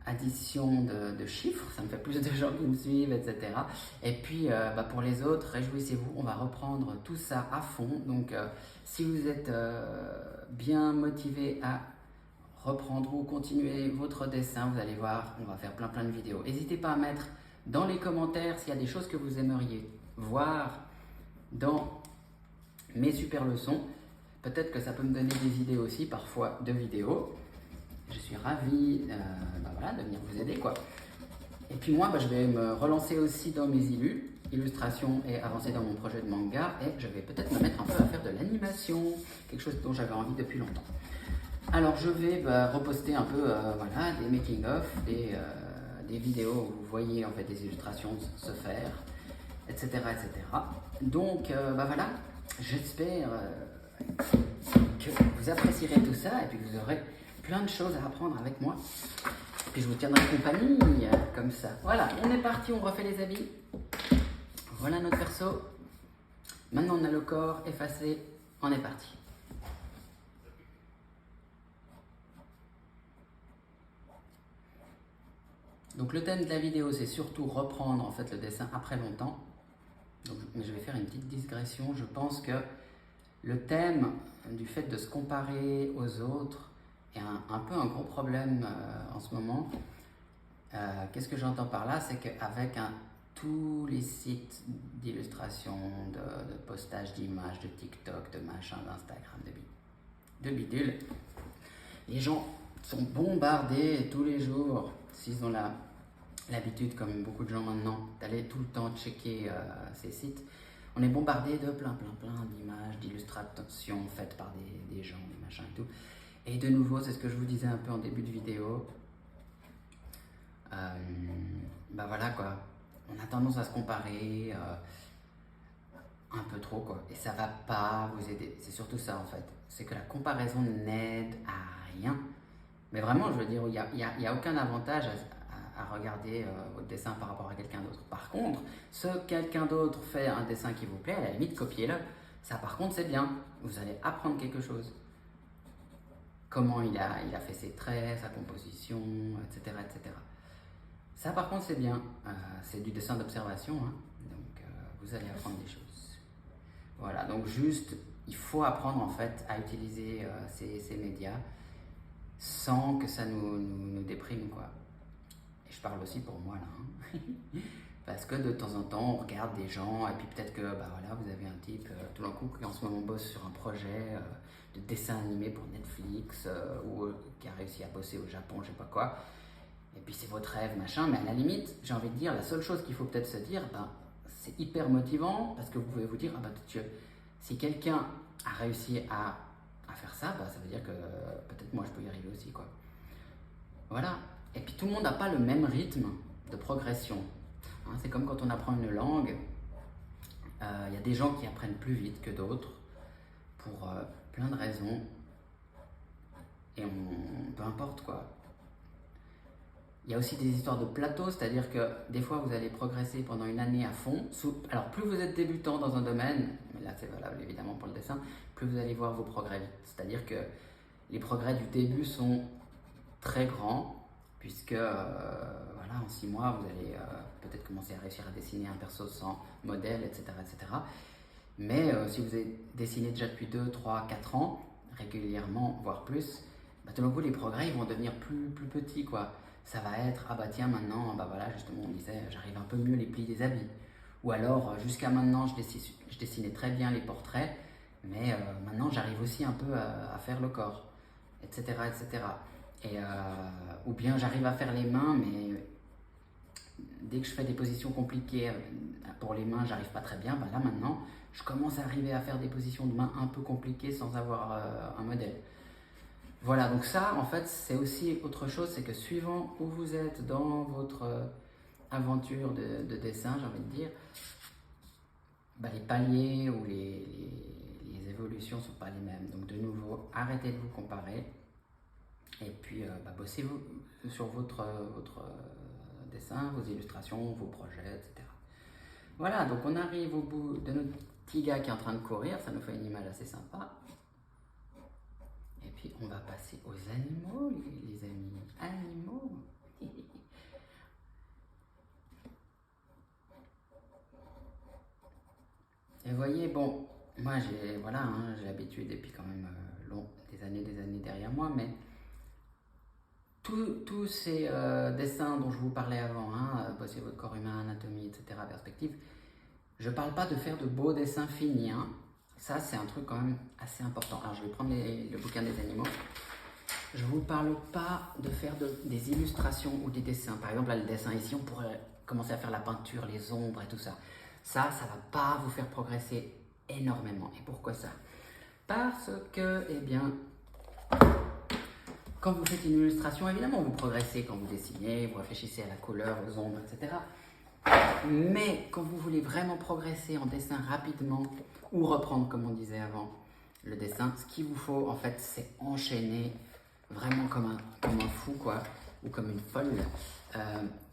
S1: additions de chiffres, ça me fait plus de gens qui me suivent, etc. Et puis, bah, pour les autres, réjouissez-vous, on va reprendre tout ça à fond. Donc, si vous êtes bien motivé à reprendre ou continuer votre dessin, vous allez voir, on va faire plein de vidéos. N'hésitez pas à mettre dans les commentaires s'il y a des choses que vous aimeriez voir dans mes super leçons. Peut-être que ça peut me donner des idées aussi, parfois, de vidéos. Je suis ravi bah voilà, de venir vous aider, quoi. Et puis moi, bah, je vais me relancer aussi dans mes illustrations et avancer dans mon projet de manga. Et je vais peut-être me mettre un peu à faire de l'animation, quelque chose dont j'avais envie depuis longtemps. Alors je vais reposter un peu voilà, des making-of, des vidéos où vous voyez en fait des illustrations se faire, etc. Donc bah voilà, j'espère que vous apprécierez tout ça et puis que vous aurez plein de choses à apprendre avec moi. Et puis je vous tiendrai compagnie comme ça. Voilà, on est parti, on refait les habits. Voilà notre perso. Maintenant on a le corps effacé, on est parti. Donc le thème de la vidéo, c'est surtout reprendre en fait le dessin après longtemps. Donc, mais je vais faire une petite digression. Je pense que le thème du fait de se comparer aux autres est un peu un gros problème en ce moment. Qu'est-ce que j'entends par là? C'est qu'avec tous les sites d'illustration, de postage d'images, de TikTok, de machin, d'Instagram, de bidule, les gens sont bombardés tous les jours, s'ils ont l'habitude, comme beaucoup de gens maintenant, d'aller tout le temps checker ces sites. On est bombardé de plein d'images, d'illustrations faites par des gens, des machins et tout. Et de nouveau, c'est ce que je vous disais un peu en début de vidéo. Bah voilà quoi, on a tendance à se comparer un peu trop quoi. Et ça va pas vous aider. C'est surtout ça en fait. C'est que la comparaison n'aide à rien. Mais vraiment, je veux dire, il n'y a aucun avantage à regarder votre dessin par rapport à quelqu'un d'autre. Par contre, ce quelqu'un d'autre fait un dessin qui vous plaît, à la limite, copiez-le. Ça, par contre, c'est bien. Vous allez apprendre quelque chose. Comment il a fait ses traits, sa composition, etc. Ça, par contre, c'est bien. C'est du dessin d'observation, hein. Donc, vous allez apprendre des choses. Voilà, donc juste, il faut apprendre en fait à utiliser ces médias sans que ça nous déprime, quoi. Et je parle aussi pour moi, là. Hein. Parce que de temps en temps, on regarde des gens, et puis peut-être que, bah voilà, vous avez un type, tout d'un coup, qui en ce moment bosse sur un projet de dessin animé pour Netflix, ou qui a réussi à bosser au Japon, je sais pas quoi. Et puis c'est votre rêve, machin, mais à la limite, j'ai envie de dire, la seule chose qu'il faut peut-être se dire, ben, c'est hyper motivant, parce que vous pouvez vous dire, ah bah Dieu, si quelqu'un a réussi à faire ça, bah, ça veut dire que peut-être moi je peux y arriver aussi, quoi. Voilà. Et puis tout le monde n'a pas le même rythme de progression. Hein, c'est comme quand on apprend une langue, y a des gens qui apprennent plus vite que d'autres pour plein de raisons. Et peu importe quoi. Il y a aussi des histoires de plateau, c'est-à-dire que des fois vous allez progresser pendant une année à fond. Alors plus vous êtes débutant dans un domaine, mais là c'est valable évidemment pour le dessin, plus vous allez voir vos progrès vite. C'est-à-dire que les progrès du début sont très grands, puisque voilà, en 6 mois vous allez peut-être commencer à réussir à dessiner un perso sans modèle, etc. Mais si vous avez dessiné déjà depuis 2, 3, 4 ans, régulièrement, voire plus, bah, tout d'un coup les progrès ils vont devenir plus petits, quoi. Ça va être, ah bah tiens maintenant, bah voilà, justement on disait, j'arrive un peu mieux les plis des habits. Ou alors, jusqu'à maintenant, je dessinais très bien les portraits, mais maintenant j'arrive aussi un peu à faire le corps, etc. Et, ou bien j'arrive à faire les mains, mais dès que je fais des positions compliquées pour les mains, j'arrive pas très bien. Bah là maintenant, je commence à arriver à faire des positions de main un peu compliquées sans avoir un modèle. Voilà, donc ça, en fait, c'est aussi autre chose, c'est que suivant où vous êtes dans votre aventure de dessin, j'ai envie de dire, bah, les paliers ou les évolutions ne sont pas les mêmes. Donc de nouveau, arrêtez de vous comparer et puis bah, bossez vous, sur votre dessin, vos illustrations, vos projets, etc. Voilà, donc on arrive au bout de notre petit gars qui est en train de courir, ça nous fait une image assez sympa. Et puis on va passer aux animaux, les amis. Animaux. Et vous voyez, bon, moi j'ai voilà, hein, j'ai l'habitude et puis quand même des années derrière moi, mais tous ces dessins dont je vous parlais avant, hein, bosser votre corps humain, anatomie, etc., perspective, je ne parle pas de faire de beaux dessins finis. Hein. Ça, c'est un truc quand même assez important. Alors, je vais prendre le bouquin des animaux. Je ne vous parle pas de faire des illustrations ou des dessins. Par exemple, là, le dessin ici, on pourrait commencer à faire la peinture, les ombres et tout ça. Ça ne va pas vous faire progresser énormément. Et pourquoi ça? Parce que, eh bien, quand vous faites une illustration, évidemment, vous progressez quand vous dessinez, vous réfléchissez à la couleur, aux ombres, etc. Mais quand vous voulez vraiment progresser en dessin rapidement, ou reprendre, comme on disait avant, le dessin, ce qu'il vous faut, en fait, c'est enchaîner vraiment comme un fou, quoi, ou comme une folle,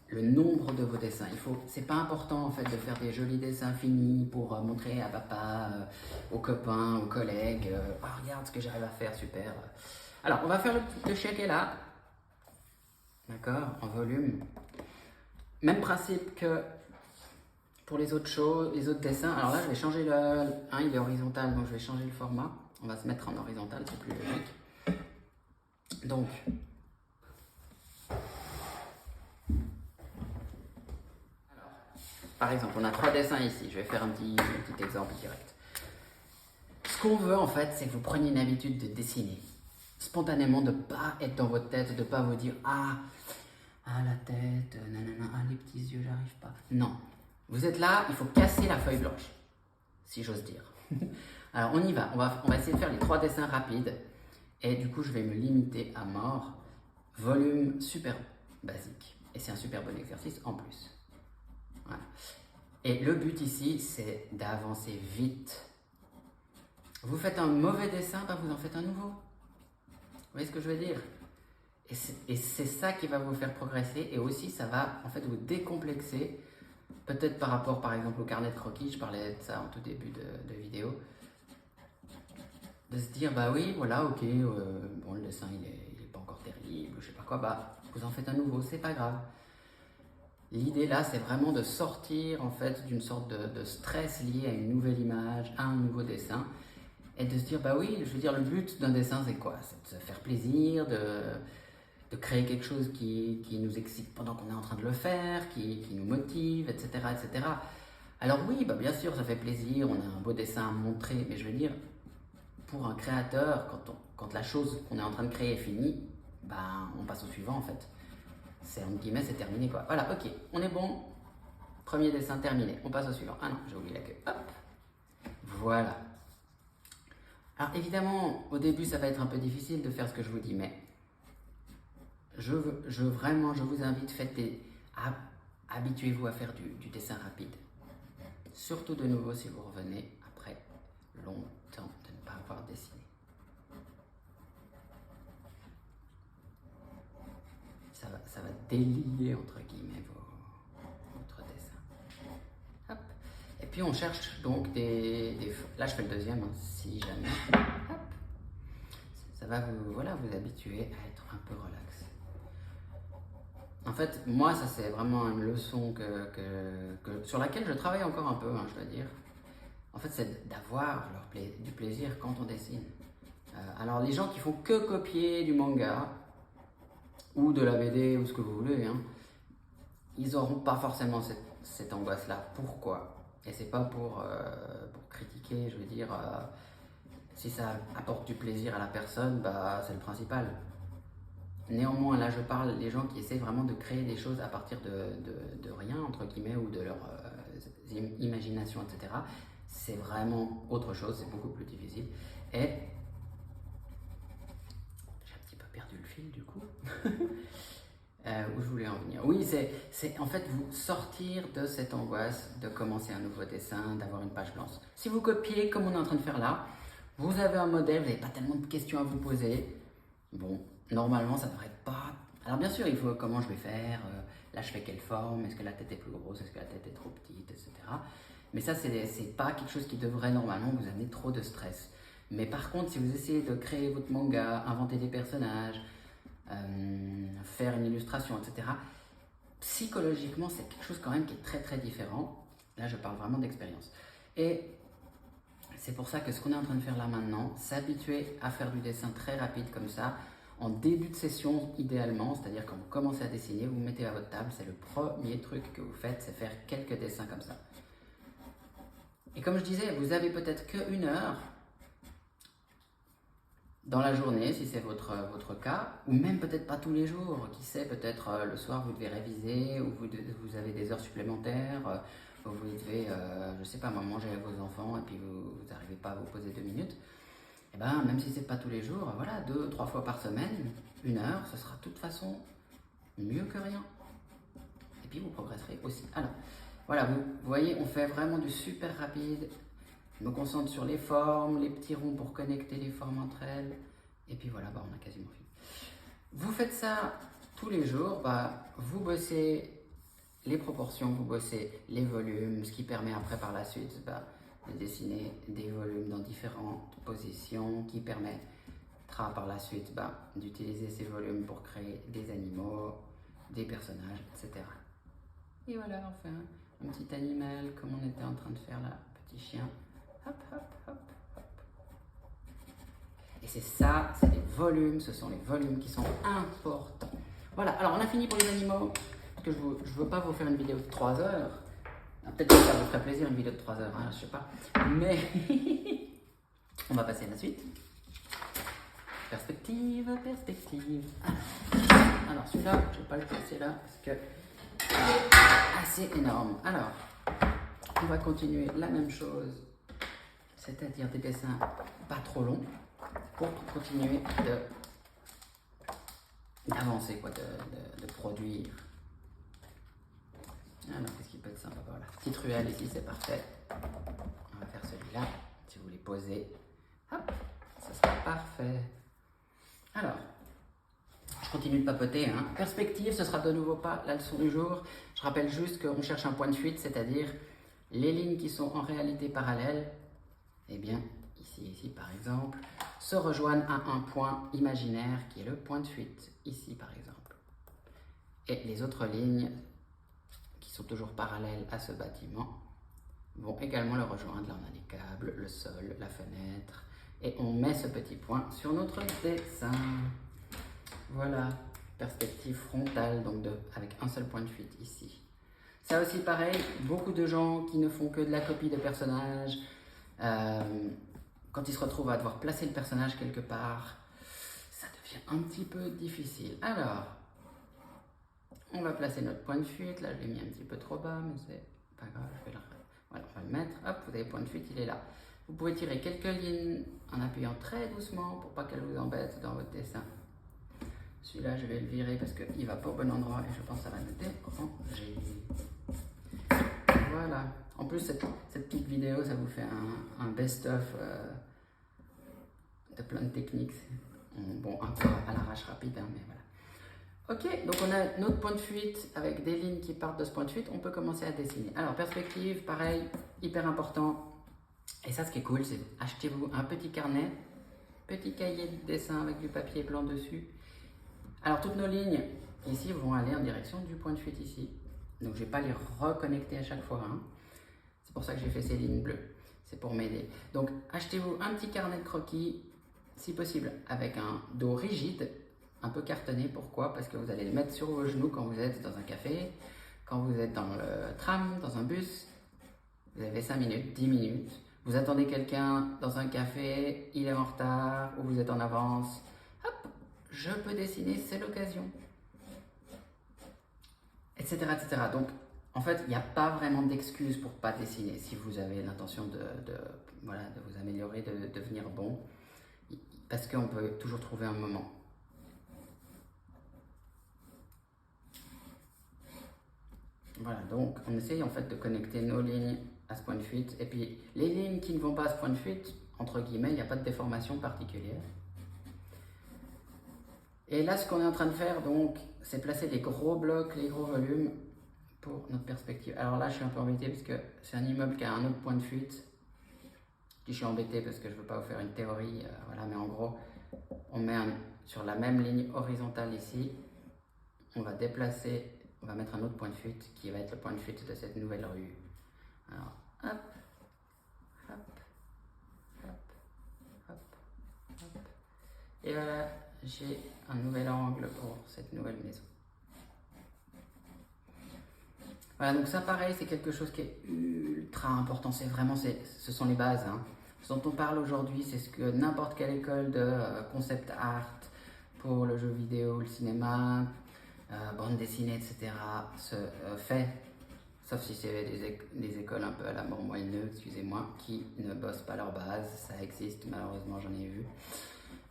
S1: le nombre de vos dessins. C'est pas important, en fait, de faire des jolis dessins finis pour montrer à papa, aux copains, aux collègues, oh, regarde ce que j'arrive à faire, super. Alors, on va faire le chien qui est là, d'accord, en volume. Même principe que pour les autres choses, les autres dessins. Alors là, je vais changer il est horizontal, donc je vais changer le format. On va se mettre en horizontal, c'est plus logique. Donc, alors, par exemple, on a 3 dessins ici. Je vais faire un petit exemple direct. Ce qu'on veut, en fait, c'est que vous preniez une habitude de dessiner. Spontanément, de ne pas être dans votre tête, de ne pas vous dire « Ah, la tête, nanana, les petits yeux, j'arrive pas. » Non. Vous êtes là, il faut casser la feuille blanche, si j'ose dire. Alors on y va, on va essayer de faire les 3 dessins rapides. Et du coup, je vais me limiter à mort. Volume super basique. Et c'est un super bon exercice en plus. Voilà. Et le but ici, c'est d'avancer vite. Vous faites un mauvais dessin, bah vous en faites un nouveau. Vous voyez ce que je veux dire? Et c'est ça qui va vous faire progresser. Et aussi, ça va en fait vous décomplexer. Peut-être par rapport, par exemple, au carnet de croquis, je parlais de ça en tout début de vidéo. De se dire, bah oui, voilà, ok, bon, le dessin, il est pas encore terrible, je sais pas quoi, bah, vous en faites un nouveau, c'est pas grave. L'idée là, c'est vraiment de sortir, en fait, d'une sorte de stress lié à une nouvelle image, à un nouveau dessin, et de se dire, bah oui, je veux dire, le but d'un dessin, c'est quoi? C'est de se faire plaisir, de créer quelque chose qui nous excite pendant qu'on est en train de le faire, qui nous motive, etc., etc. Alors oui, bah bien sûr, ça fait plaisir, on a un beau dessin à montrer, mais je veux dire, pour un créateur, quand la chose qu'on est en train de créer est finie, bah, on passe au suivant en fait. C'est entre guillemets, c'est terminé quoi. Voilà, ok, on est bon. Premier dessin terminé, on passe au suivant. Ah non, j'ai oublié la queue. Hop, voilà. Alors évidemment, au début, ça va être un peu difficile de faire ce que je vous dis, mais je vous invite, habituez-vous à faire du dessin rapide. Surtout de nouveau si vous revenez après longtemps de ne pas avoir dessiné. Ça va délier entre guillemets votre dessin. Hop. Et puis on cherche donc là je fais le deuxième, hein, si jamais. Hop. Ça va vous habituer à être un peu relax. En fait, moi, ça c'est vraiment une leçon sur laquelle je travaille encore un peu, hein, je dois dire. En fait, c'est d'avoir du plaisir quand on dessine. Alors, les gens qui font que copier du manga, ou de la BD, ou ce que vous voulez, hein, ils n'auront pas forcément cette angoisse-là. Pourquoi? Et c'est pas pour critiquer, je veux dire, si ça apporte du plaisir à la personne, bah, c'est le principal. Néanmoins, là je parle des gens qui essaient vraiment de créer des choses à partir de rien, entre guillemets, ou de leur imagination, etc. C'est vraiment autre chose, c'est beaucoup plus difficile. Et j'ai un fil du coup. Où je voulais en venir. Oui, c'est en fait vous sortir de cette angoisse de commencer un nouveau dessin, d'avoir une page blanche. Si vous copiez comme on est en train de faire là, vous avez un modèle, vous n'avez pas tellement de questions à vous poser. Bon, normalement ça ne devrait pas... Alors bien sûr, il faut comment je vais faire, là je fais quelle forme, est-ce que la tête est plus grosse, est-ce que la tête est trop petite, etc. Mais ça, c'est pas quelque chose qui devrait normalement vous amener trop de stress. Mais par contre, si vous essayez de créer votre manga, inventer des personnages, faire une illustration, etc. Psychologiquement, c'est quelque chose quand même qui est très très différent. Là, je parle vraiment d'expérience. Et c'est pour ça que ce qu'on est en train de faire là maintenant, s'habituer à faire du dessin très rapide comme ça, en début de session idéalement, c'est-à-dire quand vous commencez à dessiner, vous vous mettez à votre table, c'est le premier truc que vous faites, c'est faire quelques dessins comme ça. Et comme je disais, vous avez peut-être qu'une heure dans la journée, si c'est votre cas, ou même peut-être pas tous les jours, qui sait, peut-être le soir vous devez réviser, ou vous avez des heures supplémentaires, ou vous devez, je sais pas, manger avec vos enfants, et puis vous n'arrivez pas à vous poser 2 minutes, et ben même si c'est pas tous les jours, voilà, 2-3 fois par semaine, 1 heure, ce sera de toute façon mieux que rien. Et puis vous progresserez aussi. Alors, voilà, vous voyez, on fait vraiment du super rapide. Je me concentre sur les formes, les petits ronds pour connecter les formes entre elles. Et puis voilà, on a quasiment fini. Vous faites ça tous les jours, vous bossez les proportions, vous bossez les volumes, ce qui permet après par la suite de dessiner des volumes dans différentes positions, qui permettra par la suite d'utiliser ces volumes pour créer des animaux, des personnages, etc. Et voilà, on fait un petit animal comme on était en train de faire là, petit chien. Hop, hop, hop, hop. Et c'est ça, c'est les volumes, ce sont les volumes qui sont importants. Voilà, alors on a fini pour les animaux, parce que je ne veux pas vous faire une vidéo de 3 heures. Peut-être que ça vous ferait plaisir une vidéo de 3 heures, hein, je sais pas. Mais on va passer à la suite. Perspective, perspective. Alors celui-là, je ne vais pas le placer là, parce que c'est assez énorme. Alors, on va continuer la même chose, c'est-à-dire des dessins pas trop longs, pour continuer d'avancer, de produire. Alors, qu'est-ce qui peut être sympa? Voilà, petite ruelle ici, c'est parfait. On va faire celui-là, si vous voulez poser, hop, ça sera parfait. Alors, je continue de papoter. Perspective, ce sera de nouveau pas la leçon du jour. Je rappelle juste qu'on cherche un point de fuite, c'est-à-dire les lignes qui sont en réalité parallèles, eh bien, ici par exemple, se rejoignent à un point imaginaire qui est le point de fuite, ici par exemple. Et les autres lignes, qui sont toujours parallèles à ce bâtiment, vont également le rejoindre. Là, on a les câbles, le sol, la fenêtre, et on met ce petit point sur notre dessin. Voilà, perspective frontale, donc avec un seul point de fuite ici. Ça aussi pareil, beaucoup de gens qui ne font que de la copie de personnages, quand ils se retrouvent à devoir placer le personnage quelque part, ça devient un petit peu difficile. Alors, on va placer notre point de fuite. Là, je l'ai mis un petit peu trop bas, mais c'est pas grave. Voilà, on va le mettre. Hop, vous avez le point de fuite, il est là. Vous pouvez tirer quelques lignes en appuyant très doucement pour pas qu'elle vous embête dans votre dessin. Celui-là, je vais le virer parce qu'il va pas au bon endroit et je pense que ça va me déranger. Voilà. En plus, cette petite vidéo, ça vous fait un best-of de plein de techniques. Bon, un peu à l'arrache rapide, mais voilà. Ok, donc on a notre point de fuite avec des lignes qui partent de ce point de fuite. On peut commencer à dessiner. Alors, perspective, pareil, hyper important. Et ça, ce qui est cool, c'est achetez-vous un petit carnet, petit cahier de dessin avec du papier blanc dessus. Alors, toutes nos lignes ici vont aller en direction du point de fuite ici. Donc, je ne vais pas les reconnecter à chaque fois. C'est pour ça que j'ai fait ces lignes bleues. C'est pour m'aider. Donc, achetez-vous un petit carnet de croquis, si possible, avec un dos rigide, un peu cartonné. Pourquoi? Parce que vous allez le mettre sur vos genoux quand vous êtes dans un café, quand vous êtes dans le tram, dans un bus. Vous avez 5 minutes, 10 minutes. Vous attendez quelqu'un dans un café, il est en retard, ou vous êtes en avance. Hop, je peux dessiner, c'est l'occasion. Etc., etc. Donc, en fait, il n'y a pas vraiment d'excuse pour ne pas dessiner. Si vous avez l'intention de vous améliorer, de devenir bon, parce qu'on peut toujours trouver un moment. Voilà, donc on essaye en fait de connecter nos lignes à ce point de fuite. Et puis les lignes qui ne vont pas à ce point de fuite, entre guillemets, il n'y a pas de déformation particulière. Et là, ce qu'on est en train de faire, donc, c'est placer les gros blocs, les gros volumes pour notre perspective. Alors là, je suis un peu embêté parce que c'est un immeuble qui a un autre point de fuite. Je suis embêté parce que je ne veux pas vous faire une théorie, voilà, mais en gros, on met sur la même ligne horizontale ici, on va déplacer, on va mettre un autre point de fuite qui va être le point de fuite de cette nouvelle rue. Alors, hop, hop, hop, hop, hop. Et voilà, j'ai un nouvel angle pour cette nouvelle maison. Voilà, donc ça pareil, c'est quelque chose qui est ultra important, c'est vraiment, ce sont les bases. Hein. Ce dont on parle aujourd'hui, c'est ce que n'importe quelle école de concept art pour le jeu vidéo, le cinéma, bande dessinée, etc. se fait, sauf si c'est des écoles un peu à la mort moelleux, excusez-moi, qui ne bossent pas leur base, ça existe, malheureusement j'en ai vu.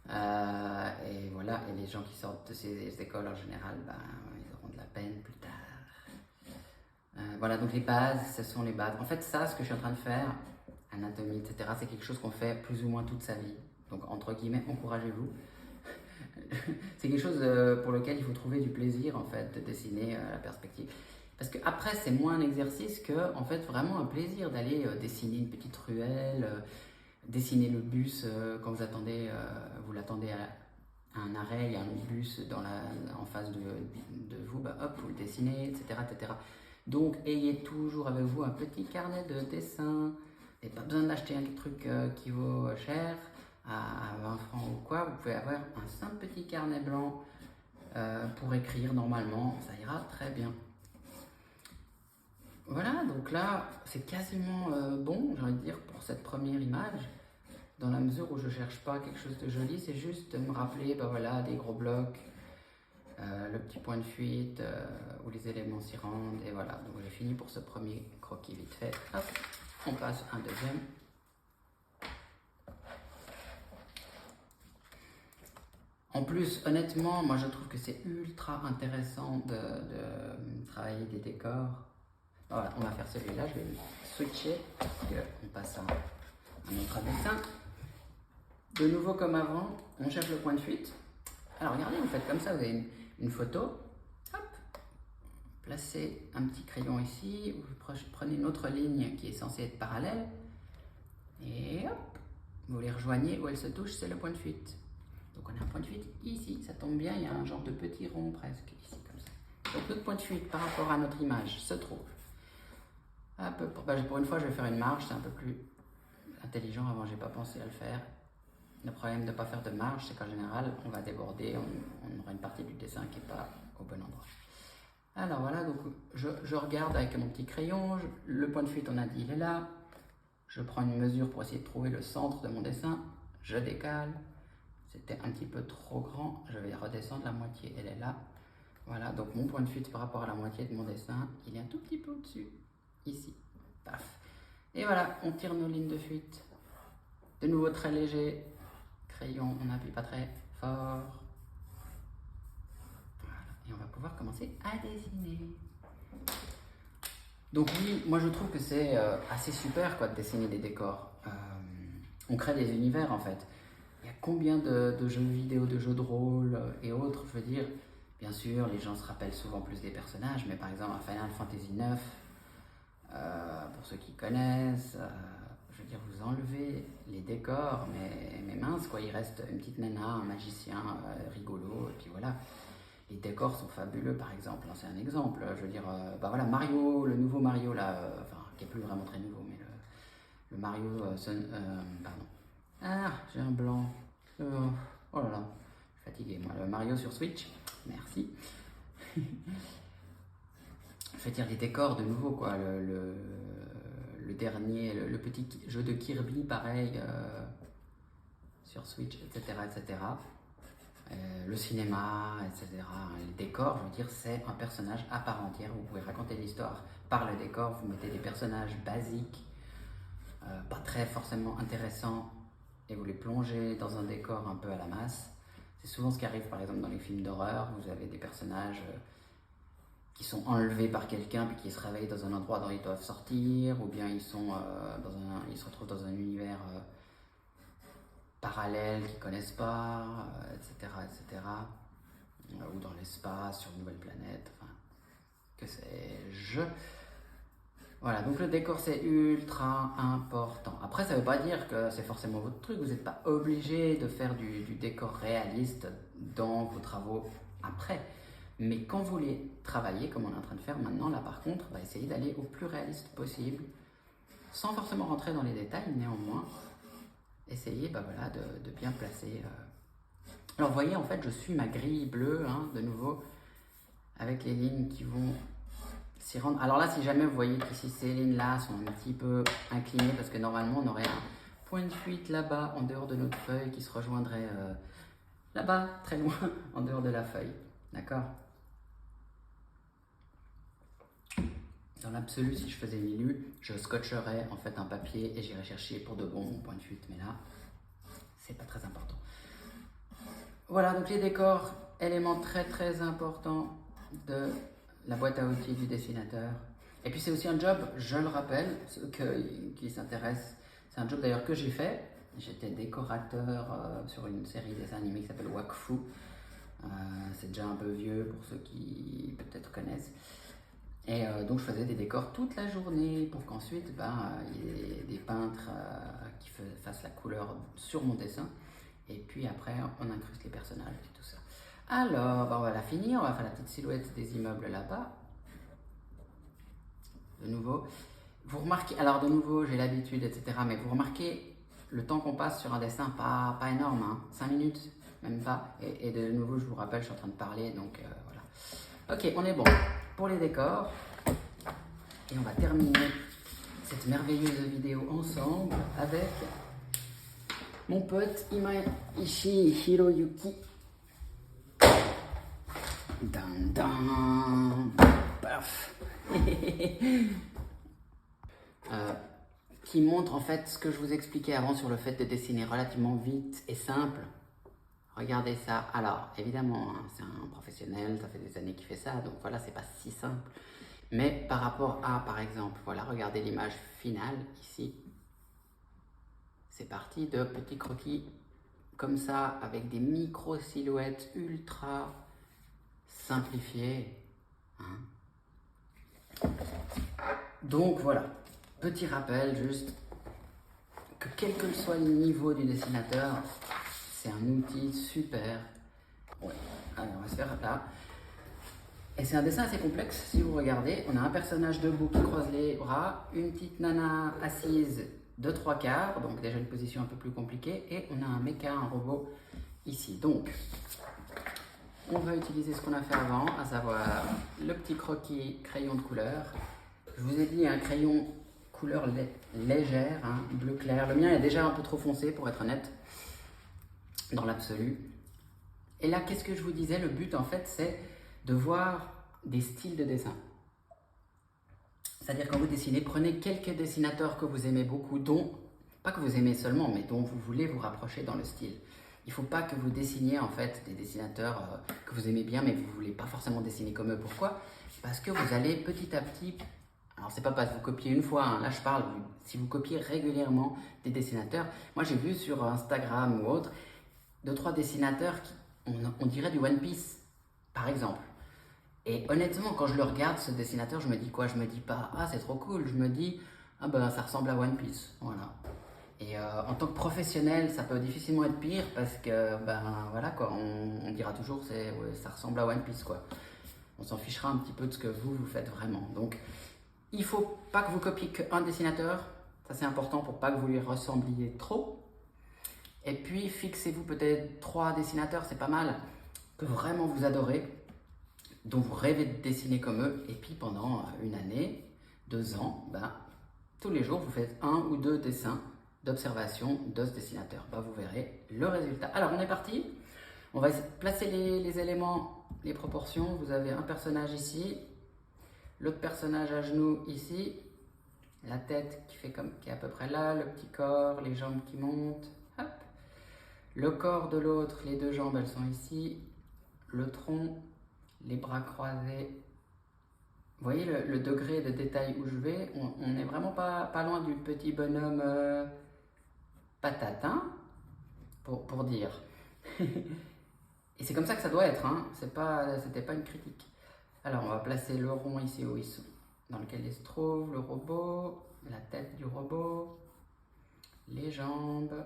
S1: Et voilà, et les gens qui sortent de ces écoles en général, ben, ils auront de la peine plus tard. Voilà, donc les bases, ce sont les bases. En fait, ça, ce que je suis en train de faire, anatomie, etc., c'est quelque chose qu'on fait plus ou moins toute sa vie. Donc, entre guillemets, encouragez-vous. C'est quelque chose pour lequel il faut trouver du plaisir, en fait, de dessiner la perspective. Parce que après, c'est moins un exercice que, en fait, vraiment un plaisir d'aller dessiner une petite ruelle, dessiner le bus quand vous attendez, vous l'attendez à un arrêt, il y a un bus en face de vous, bah, hop, vous le dessinez, etc., etc. Donc, ayez toujours avec vous un petit carnet de dessin. Et pas besoin d'acheter un truc qui vaut cher, à 20 francs ou quoi. Vous pouvez avoir un simple petit carnet blanc pour écrire normalement. Ça ira très bien. Voilà, donc là, c'est quasiment bon, j'ai envie de dire, pour cette première image. Dans la mesure où je cherche pas quelque chose de joli, c'est juste de me rappeler, ben voilà, des gros blocs, le petit point de fuite, où les éléments s'y rendent, et voilà. Donc j'ai fini pour ce premier croquis vite fait. Hop, on passe un deuxième. En plus, honnêtement, moi je trouve que c'est ultra intéressant de travailler des décors. Voilà, on va faire celui-là, je vais switcher, on passe à un autre dessin. De nouveau comme avant, on cherche le point de fuite. Alors regardez, vous faites comme ça, vous avez une photo. Hop, placez un petit crayon ici, vous prenez une autre ligne qui est censée être parallèle. Et hop, vous les rejoignez, où elles se touchent, c'est le point de fuite. Donc on a un point de fuite ici, ça tombe bien, il y a un genre de petit rond presque ici, comme ça. Donc notre point de fuite par rapport à notre image se trouve. Pour une fois, je vais faire une marge, c'est un peu plus intelligent, avant j'ai pas pensé à le faire. Le problème de ne pas faire de marge, c'est qu'en général, on va déborder, on aura une partie du dessin qui n'est pas au bon endroit. Alors voilà, donc je regarde avec mon petit crayon, le point de fuite, on a dit, il est là. Je prends une mesure pour essayer de trouver le centre de mon dessin, je décale. C'était un petit peu trop grand, je vais redescendre la moitié, elle est là. Voilà, donc mon point de fuite par rapport à la moitié de mon dessin, il est un tout petit peu au-dessus, ici. Paf. Et voilà, on tire nos lignes de fuite. De nouveau très léger. Crayon, on n'appuie pas très fort. Voilà, et on va pouvoir commencer à dessiner. Donc oui, moi je trouve que c'est assez super quoi, de dessiner des décors. On crée des univers en fait. Il y a combien de jeux vidéo, de jeux de rôle et autres, je veux dire. Bien sûr, les gens se rappellent souvent plus des personnages, mais par exemple à Final Fantasy IX, pour ceux qui connaissent, je veux dire, vous enlevez les décors, mais mince, quoi, il reste une petite nana, un magicien rigolo, et puis voilà. Les décors sont fabuleux, par exemple, c'est un exemple, je veux dire, bah voilà, Mario, le nouveau Mario, là, enfin, qui est plus vraiment très nouveau, mais le Mario, pardon. Ah, j'ai un blanc, oh là là, je suis fatigué, moi, le Mario sur Switch, merci. Je veux dire, les décors, de nouveau, quoi, le dernier, le petit jeu de Kirby, pareil, sur Switch, etc., etc. Le cinéma, etc. Les décors, je veux dire, c'est un personnage à part entière. Vous pouvez raconter l'histoire par le décor. Vous mettez des personnages basiques, pas très forcément intéressants, et vous les plongez dans un décor un peu à la masse. C'est souvent ce qui arrive, par exemple, dans les films d'horreur. Vous avez des personnages qui sont enlevés par quelqu'un puis qui se réveillent dans un endroit dont ils doivent sortir, ou bien ils se retrouvent dans un univers parallèle qu'ils connaissent pas, etc., etc. Ou dans l'espace, sur une nouvelle planète, enfin, que sais-je. Voilà, donc le décor c'est ultra important. Après, ça veut pas dire que c'est forcément votre truc, vous n'êtes pas obligé de faire du décor réaliste dans vos travaux après. Mais quand vous voulez travailler, comme on est en train de faire maintenant, là par contre, essayez d'aller au plus réaliste possible, sans forcément rentrer dans les détails, néanmoins, essayez voilà, de bien placer. Alors vous voyez, en fait, je suis ma grille bleue, hein, de nouveau, avec les lignes qui vont s'y rendre. Alors là, si jamais vous voyez qu'ici ces lignes-là sont un petit peu inclinées, parce que normalement, on aurait un point de fuite là-bas, en dehors de notre feuille, qui se rejoindrait là-bas, très loin, en dehors de la feuille. D'accord ? Dans l'absolu, si je faisais une illue, je scotcherais en fait un papier et j'irais chercher pour de bon mon point de fuite. Mais là, c'est pas très important. Voilà, donc les décors, élément très très important de la boîte à outils du dessinateur. Et puis c'est aussi un job, je le rappelle, ceux qui s'intéressent, c'est un job d'ailleurs que j'ai fait. J'étais décorateur sur une série de dessins animés qui s'appelle Wakfu. C'est déjà un peu vieux pour ceux qui peut-être connaissent. Et donc je faisais des décors toute la journée pour qu'ensuite il y ait des peintres qui fassent la couleur sur mon dessin. Et puis après on incruste les personnages et tout ça. Alors on va la finir, on va faire la petite silhouette des immeubles là-bas. De nouveau, vous remarquez, alors de nouveau j'ai l'habitude etc. Mais vous remarquez le temps qu'on passe sur un dessin, pas énorme, hein, 5 minutes, même pas. Et de nouveau je vous rappelle, je suis en train de parler donc voilà. Ok, on est bon pour les décors. Et on va terminer cette merveilleuse vidéo ensemble avec mon pote Imaishi Hiroyuki. Dan dan. Paf. Qui montre en fait ce que je vous expliquais avant sur le fait de dessiner relativement vite et simple. Regardez ça. Alors, évidemment, hein, c'est un professionnel, ça fait des années qu'il fait ça, donc voilà, c'est pas si simple. Mais par rapport à, par exemple, voilà, regardez l'image finale ici. C'est parti de petits croquis comme ça, avec des micro-silhouettes ultra simplifiées. Hein. Donc voilà, petit rappel juste que quel que soit le niveau du dessinateur, c'est un outil super. Ouais, allez, on va se faire là. Et c'est un dessin assez complexe, si vous regardez, on a un personnage debout qui croise les bras, une petite nana assise de 3/4, donc déjà une position un peu plus compliquée, et on a un mecha, un robot ici. Donc, on va utiliser ce qu'on a fait avant, à savoir le petit croquis crayon de couleur. Je vous ai dit un crayon couleur légère, hein, bleu clair. Le mien est déjà un peu trop foncé pour être honnête, dans l'absolu. Et là, qu'est-ce que je vous disais? Le but en fait, c'est de voir des styles de dessin. C'est-à-dire quand vous dessinez, prenez quelques dessinateurs que vous aimez beaucoup, dont, pas que vous aimez seulement, mais dont vous voulez vous rapprocher dans le style. Il ne faut pas que vous dessiniez en fait des dessinateurs que vous aimez bien, mais vous ne voulez pas forcément dessiner comme eux. Pourquoi? Parce que vous allez petit à petit, alors c'est pas parce que vous copiez une fois, hein, là je parle, si vous copiez régulièrement des dessinateurs, moi j'ai vu sur Instagram ou autre, 2-3 dessinateurs qui, on dirait du One Piece, par exemple. Et honnêtement, quand je le regarde, ce dessinateur, je me dis quoi? Je me dis pas, ah c'est trop cool, je me dis, ah ben ça ressemble à One Piece, voilà. Et en tant que professionnel, ça peut difficilement être pire parce que, ben voilà quoi, on dira toujours, ouais, ça ressemble à One Piece quoi. On s'en fichera un petit peu de ce que vous faites vraiment. Donc, il faut pas que vous copiez qu'un dessinateur, ça c'est important pour pas que vous lui ressembliez trop. Et puis, fixez-vous peut-être 3 dessinateurs, c'est pas mal, que vraiment vous adorez, dont vous rêvez de dessiner comme eux, et puis pendant une année, 2 ans, ben, tous les jours vous faites 1 ou 2 dessins d'observation de ce dessinateur. Ben, vous verrez le résultat. Alors on est parti, on va placer les éléments, les proportions. Vous avez un personnage ici, l'autre personnage à genoux ici, la tête qui est à peu près là, le petit corps, les jambes qui montent, hop. Le corps de l'autre, les 2 jambes elles sont ici, le tronc, les bras croisés Vous voyez le degré de détail où je vais, on n'est vraiment pas loin du petit bonhomme patate, hein, pour dire. Et c'est comme ça que ça doit être, hein. C'était pas une critique. Alors on va placer le rond ici où ils sont, dans lequel il se trouve, le robot, la tête du robot, les jambes.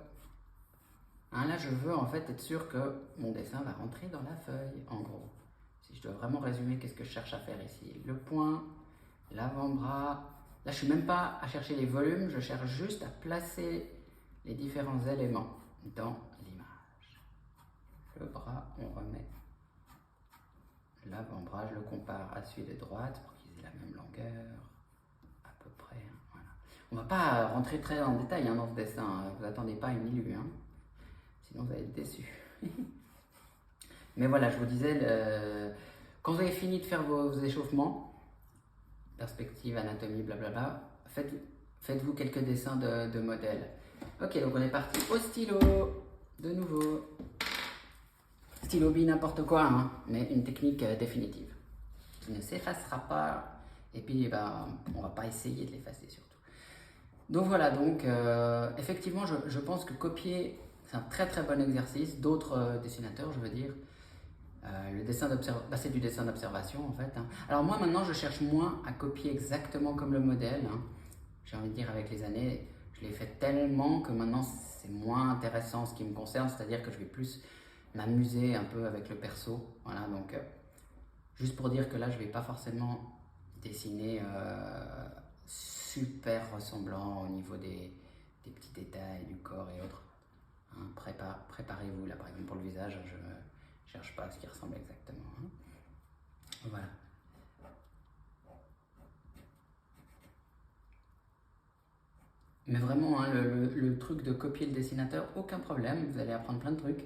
S1: Hein, là je veux en fait être sûr que mon dessin va rentrer dans la feuille, en gros. Si je dois vraiment résumer, qu'est-ce que je cherche à faire ici? Le poing, l'avant-bras. Là je suis même pas à chercher les volumes, je cherche juste à placer les différents éléments dans l'image. Le bras, on remet l'avant-bras, je le compare à celui de droite pour qu'ils aient la même longueur, à peu près. Hein, voilà. On va pas rentrer très en détail dans ce dessin, hein. Vous attendez pas une illue, hein. Sinon vous allez être déçus. Mais voilà, je vous disais, quand vous avez fini de faire vos échauffements, perspective, anatomie, blablabla, faites-vous quelques dessins de modèles. Ok, donc on est parti au stylo, de nouveau. Stylo bille n'importe quoi, hein, mais une technique définitive, qui ne s'effacera pas, et puis on va pas essayer de l'effacer surtout. Donc voilà, donc effectivement je pense que copier, c'est un très très bon exercice, d'autres dessinateurs je veux dire. Le dessin c'est du dessin d'observation en fait, hein. Alors moi maintenant je cherche moins à copier exactement comme le modèle, hein. J'ai envie de dire avec les années, je l'ai fait tellement que maintenant c'est moins intéressant ce qui me concerne, c'est-à-dire que je vais plus m'amuser un peu avec le perso. Voilà, donc juste pour dire que là je vais pas forcément dessiner super ressemblant au niveau des petits détails du corps et autres, hein. Préparez-vous là par exemple pour le visage, je ne cherche pas à ce qui ressemble exactement, hein. Voilà. Mais vraiment, hein, le truc de copier le dessinateur, aucun problème, vous allez apprendre plein de trucs.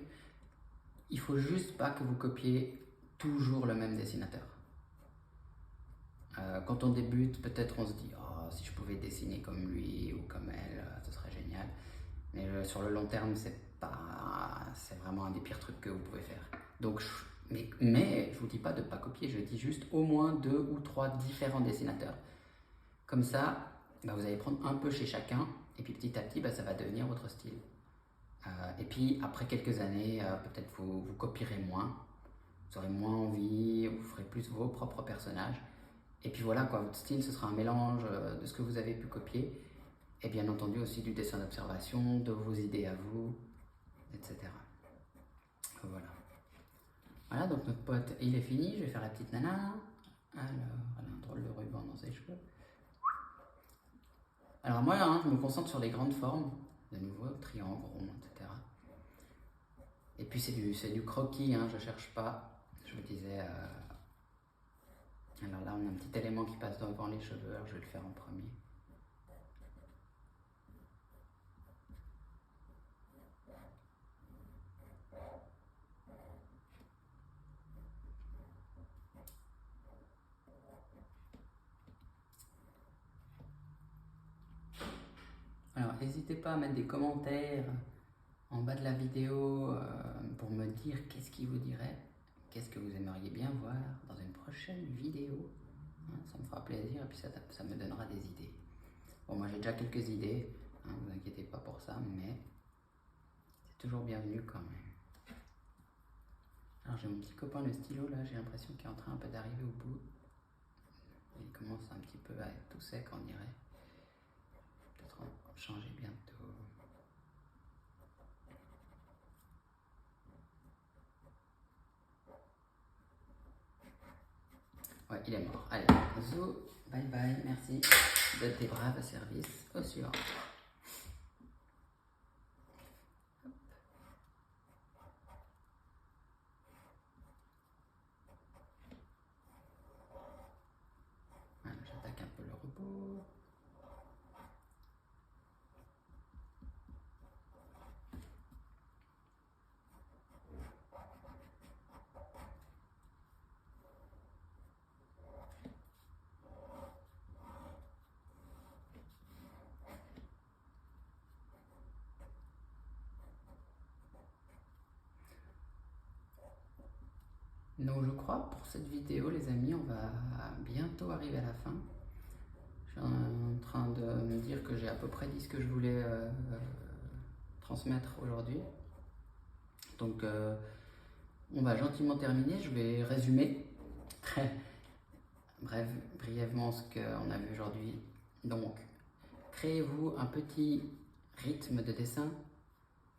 S1: Il faut juste pas que vous copiez toujours le même dessinateur. Quand on débute, peut-être on se dit oh, si je pouvais dessiner comme lui ou comme elle, ce serait génial. Mais sur le long terme, c'est vraiment un des pires trucs que vous pouvez faire. Donc, mais je vous dis pas de ne pas copier, je dis juste au moins 2 ou 3 différents dessinateurs. Comme ça, vous allez prendre un peu chez chacun, et puis petit à petit, ça va devenir votre style. Et puis après quelques années, peut-être vous copierez moins, vous aurez moins envie, vous ferez plus vos propres personnages. Et puis voilà, quoi, votre style, ce sera un mélange de ce que vous avez pu copier, et bien entendu aussi du dessin d'observation, de vos idées à vous, etc. Voilà. Voilà, donc notre pote, il est fini, je vais faire la petite nana. Alors, elle a un drôle de ruban dans ses cheveux. Alors moi, hein, je me concentre sur les grandes formes, de nouveau, triangle, rond, etc. Et puis c'est du croquis, hein, je cherche pas, je vous disais... Alors là, on a un petit élément qui passe devant les cheveux, alors je vais le faire en premier. Alors, n'hésitez pas à mettre des commentaires en bas de la vidéo pour me dire qu'est-ce qui vous dirait, qu'est-ce que vous aimeriez bien voir dans une prochaine vidéo. Hein, ça me fera plaisir et puis ça me donnera des idées. Bon, moi j'ai déjà quelques idées, hein, vous inquiétez pas pour ça, mais c'est toujours bienvenu quand même. Alors j'ai mon petit copain le stylo là, j'ai l'impression qu'il est en train un peu d'arriver au bout. Il commence un petit peu à être tout sec, on dirait. Peut-être changer bientôt. Ouais, il est mort. Allez, zou, bye bye, merci de tes braves services. Au suivant. Voilà, j'attaque un peu le robot. Donc je crois pour cette vidéo les amis, on va bientôt arriver à la fin. Je suis en train de me dire que j'ai à peu près dit ce que je voulais transmettre aujourd'hui. Donc on va gentiment terminer, je vais résumer très brièvement ce qu'on a vu aujourd'hui. Donc créez-vous un petit rythme de dessin,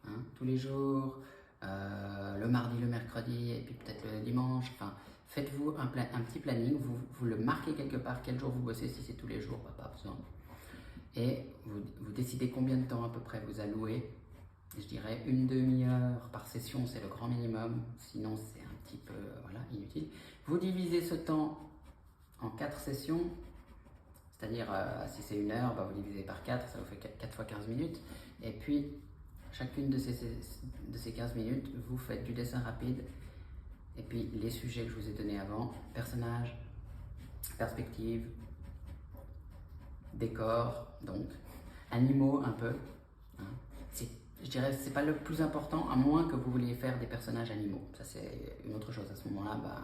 S1: hein, tous les jours, le mardi, le mercredi et puis peut-être le dimanche. Enfin, faites-vous un petit planning, vous le marquez quelque part, quel jour vous bossez, si c'est tous les jours, pas besoin. Et vous décidez combien de temps à peu près vous allouez. Je dirais une demi-heure par session, c'est le grand minimum, sinon c'est un petit peu voilà, inutile. Vous divisez ce temps en 4 sessions, c'est-à-dire si c'est 1 heure, bah, vous divisez par 4, ça vous fait 4 fois 15 minutes. Et puis, chacune de ces 15 minutes, vous faites du dessin rapide. Et puis, les sujets que je vous ai donnés avant, personnages, perspective, décor, donc, animaux un peu. Hein. Je dirais que c'est pas le plus important, à moins que vous vouliez faire des personnages animaux. Ça, c'est une autre chose. À ce moment-là, bah,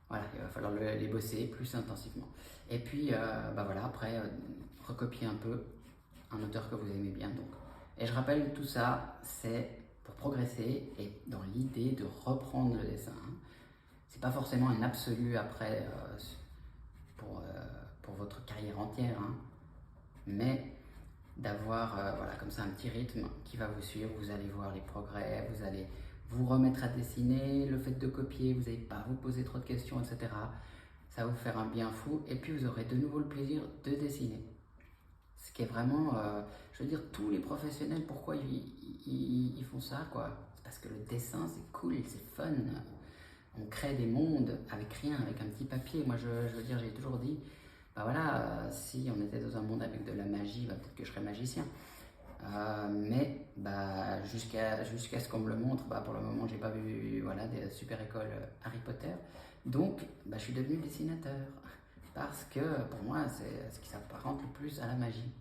S1: voilà, il va falloir les bosser plus intensivement. Et puis, bah voilà, après, recopier un peu un auteur que vous aimez bien. Donc. Et je rappelle, tout ça, c'est pour progresser et dans l'idée de reprendre le dessin. C'est pas forcément un absolu après pour votre carrière entière, hein, mais d'avoir voilà, comme ça un petit rythme qui va vous suivre. Vous allez voir les progrès, vous allez vous remettre à dessiner, le fait de copier, vous n'allez pas vous poser trop de questions, etc. Ça va vous faire un bien fou et puis vous aurez de nouveau le plaisir de dessiner. Ce qui est vraiment, je veux dire, tous les professionnels, pourquoi ils font ça, quoi? C'est parce que le dessin, c'est cool, c'est fun. On crée des mondes avec rien, avec un petit papier. Moi, je veux dire, j'ai toujours dit, bah voilà, si on était dans un monde avec de la magie, bah, peut-être que je serais magicien. Mais bah, jusqu'à ce qu'on me le montre, bah, pour le moment, j'ai pas vu voilà, des super écoles Harry Potter. Donc, bah, je suis devenu dessinateur. Parce que pour moi, c'est ce qui s'apparente le plus à la magie.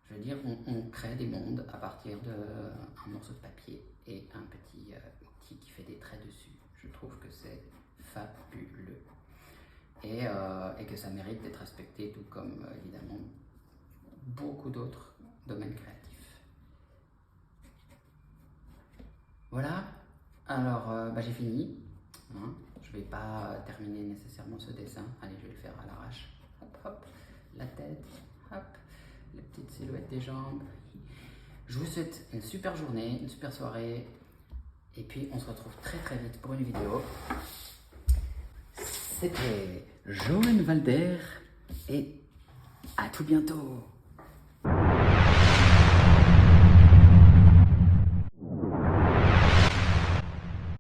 S1: Je veux dire, on crée des mondes à partir d'un morceau de papier et un petit outil qui fait des traits dessus. Je trouve que c'est fabuleux. Et que ça mérite d'être respecté, tout comme évidemment beaucoup d'autres domaines créatifs. Voilà, alors bah, j'ai fini. Hein. Je ne vais pas terminer nécessairement ce dessin. Allez, je vais le faire à l'arrache. Hop, hop, la tête, hop, les petites silhouettes des jambes. Je vous souhaite une super journée, une super soirée. Et puis, on se retrouve très très vite pour une vidéo. C'était Johan Valder et à tout bientôt.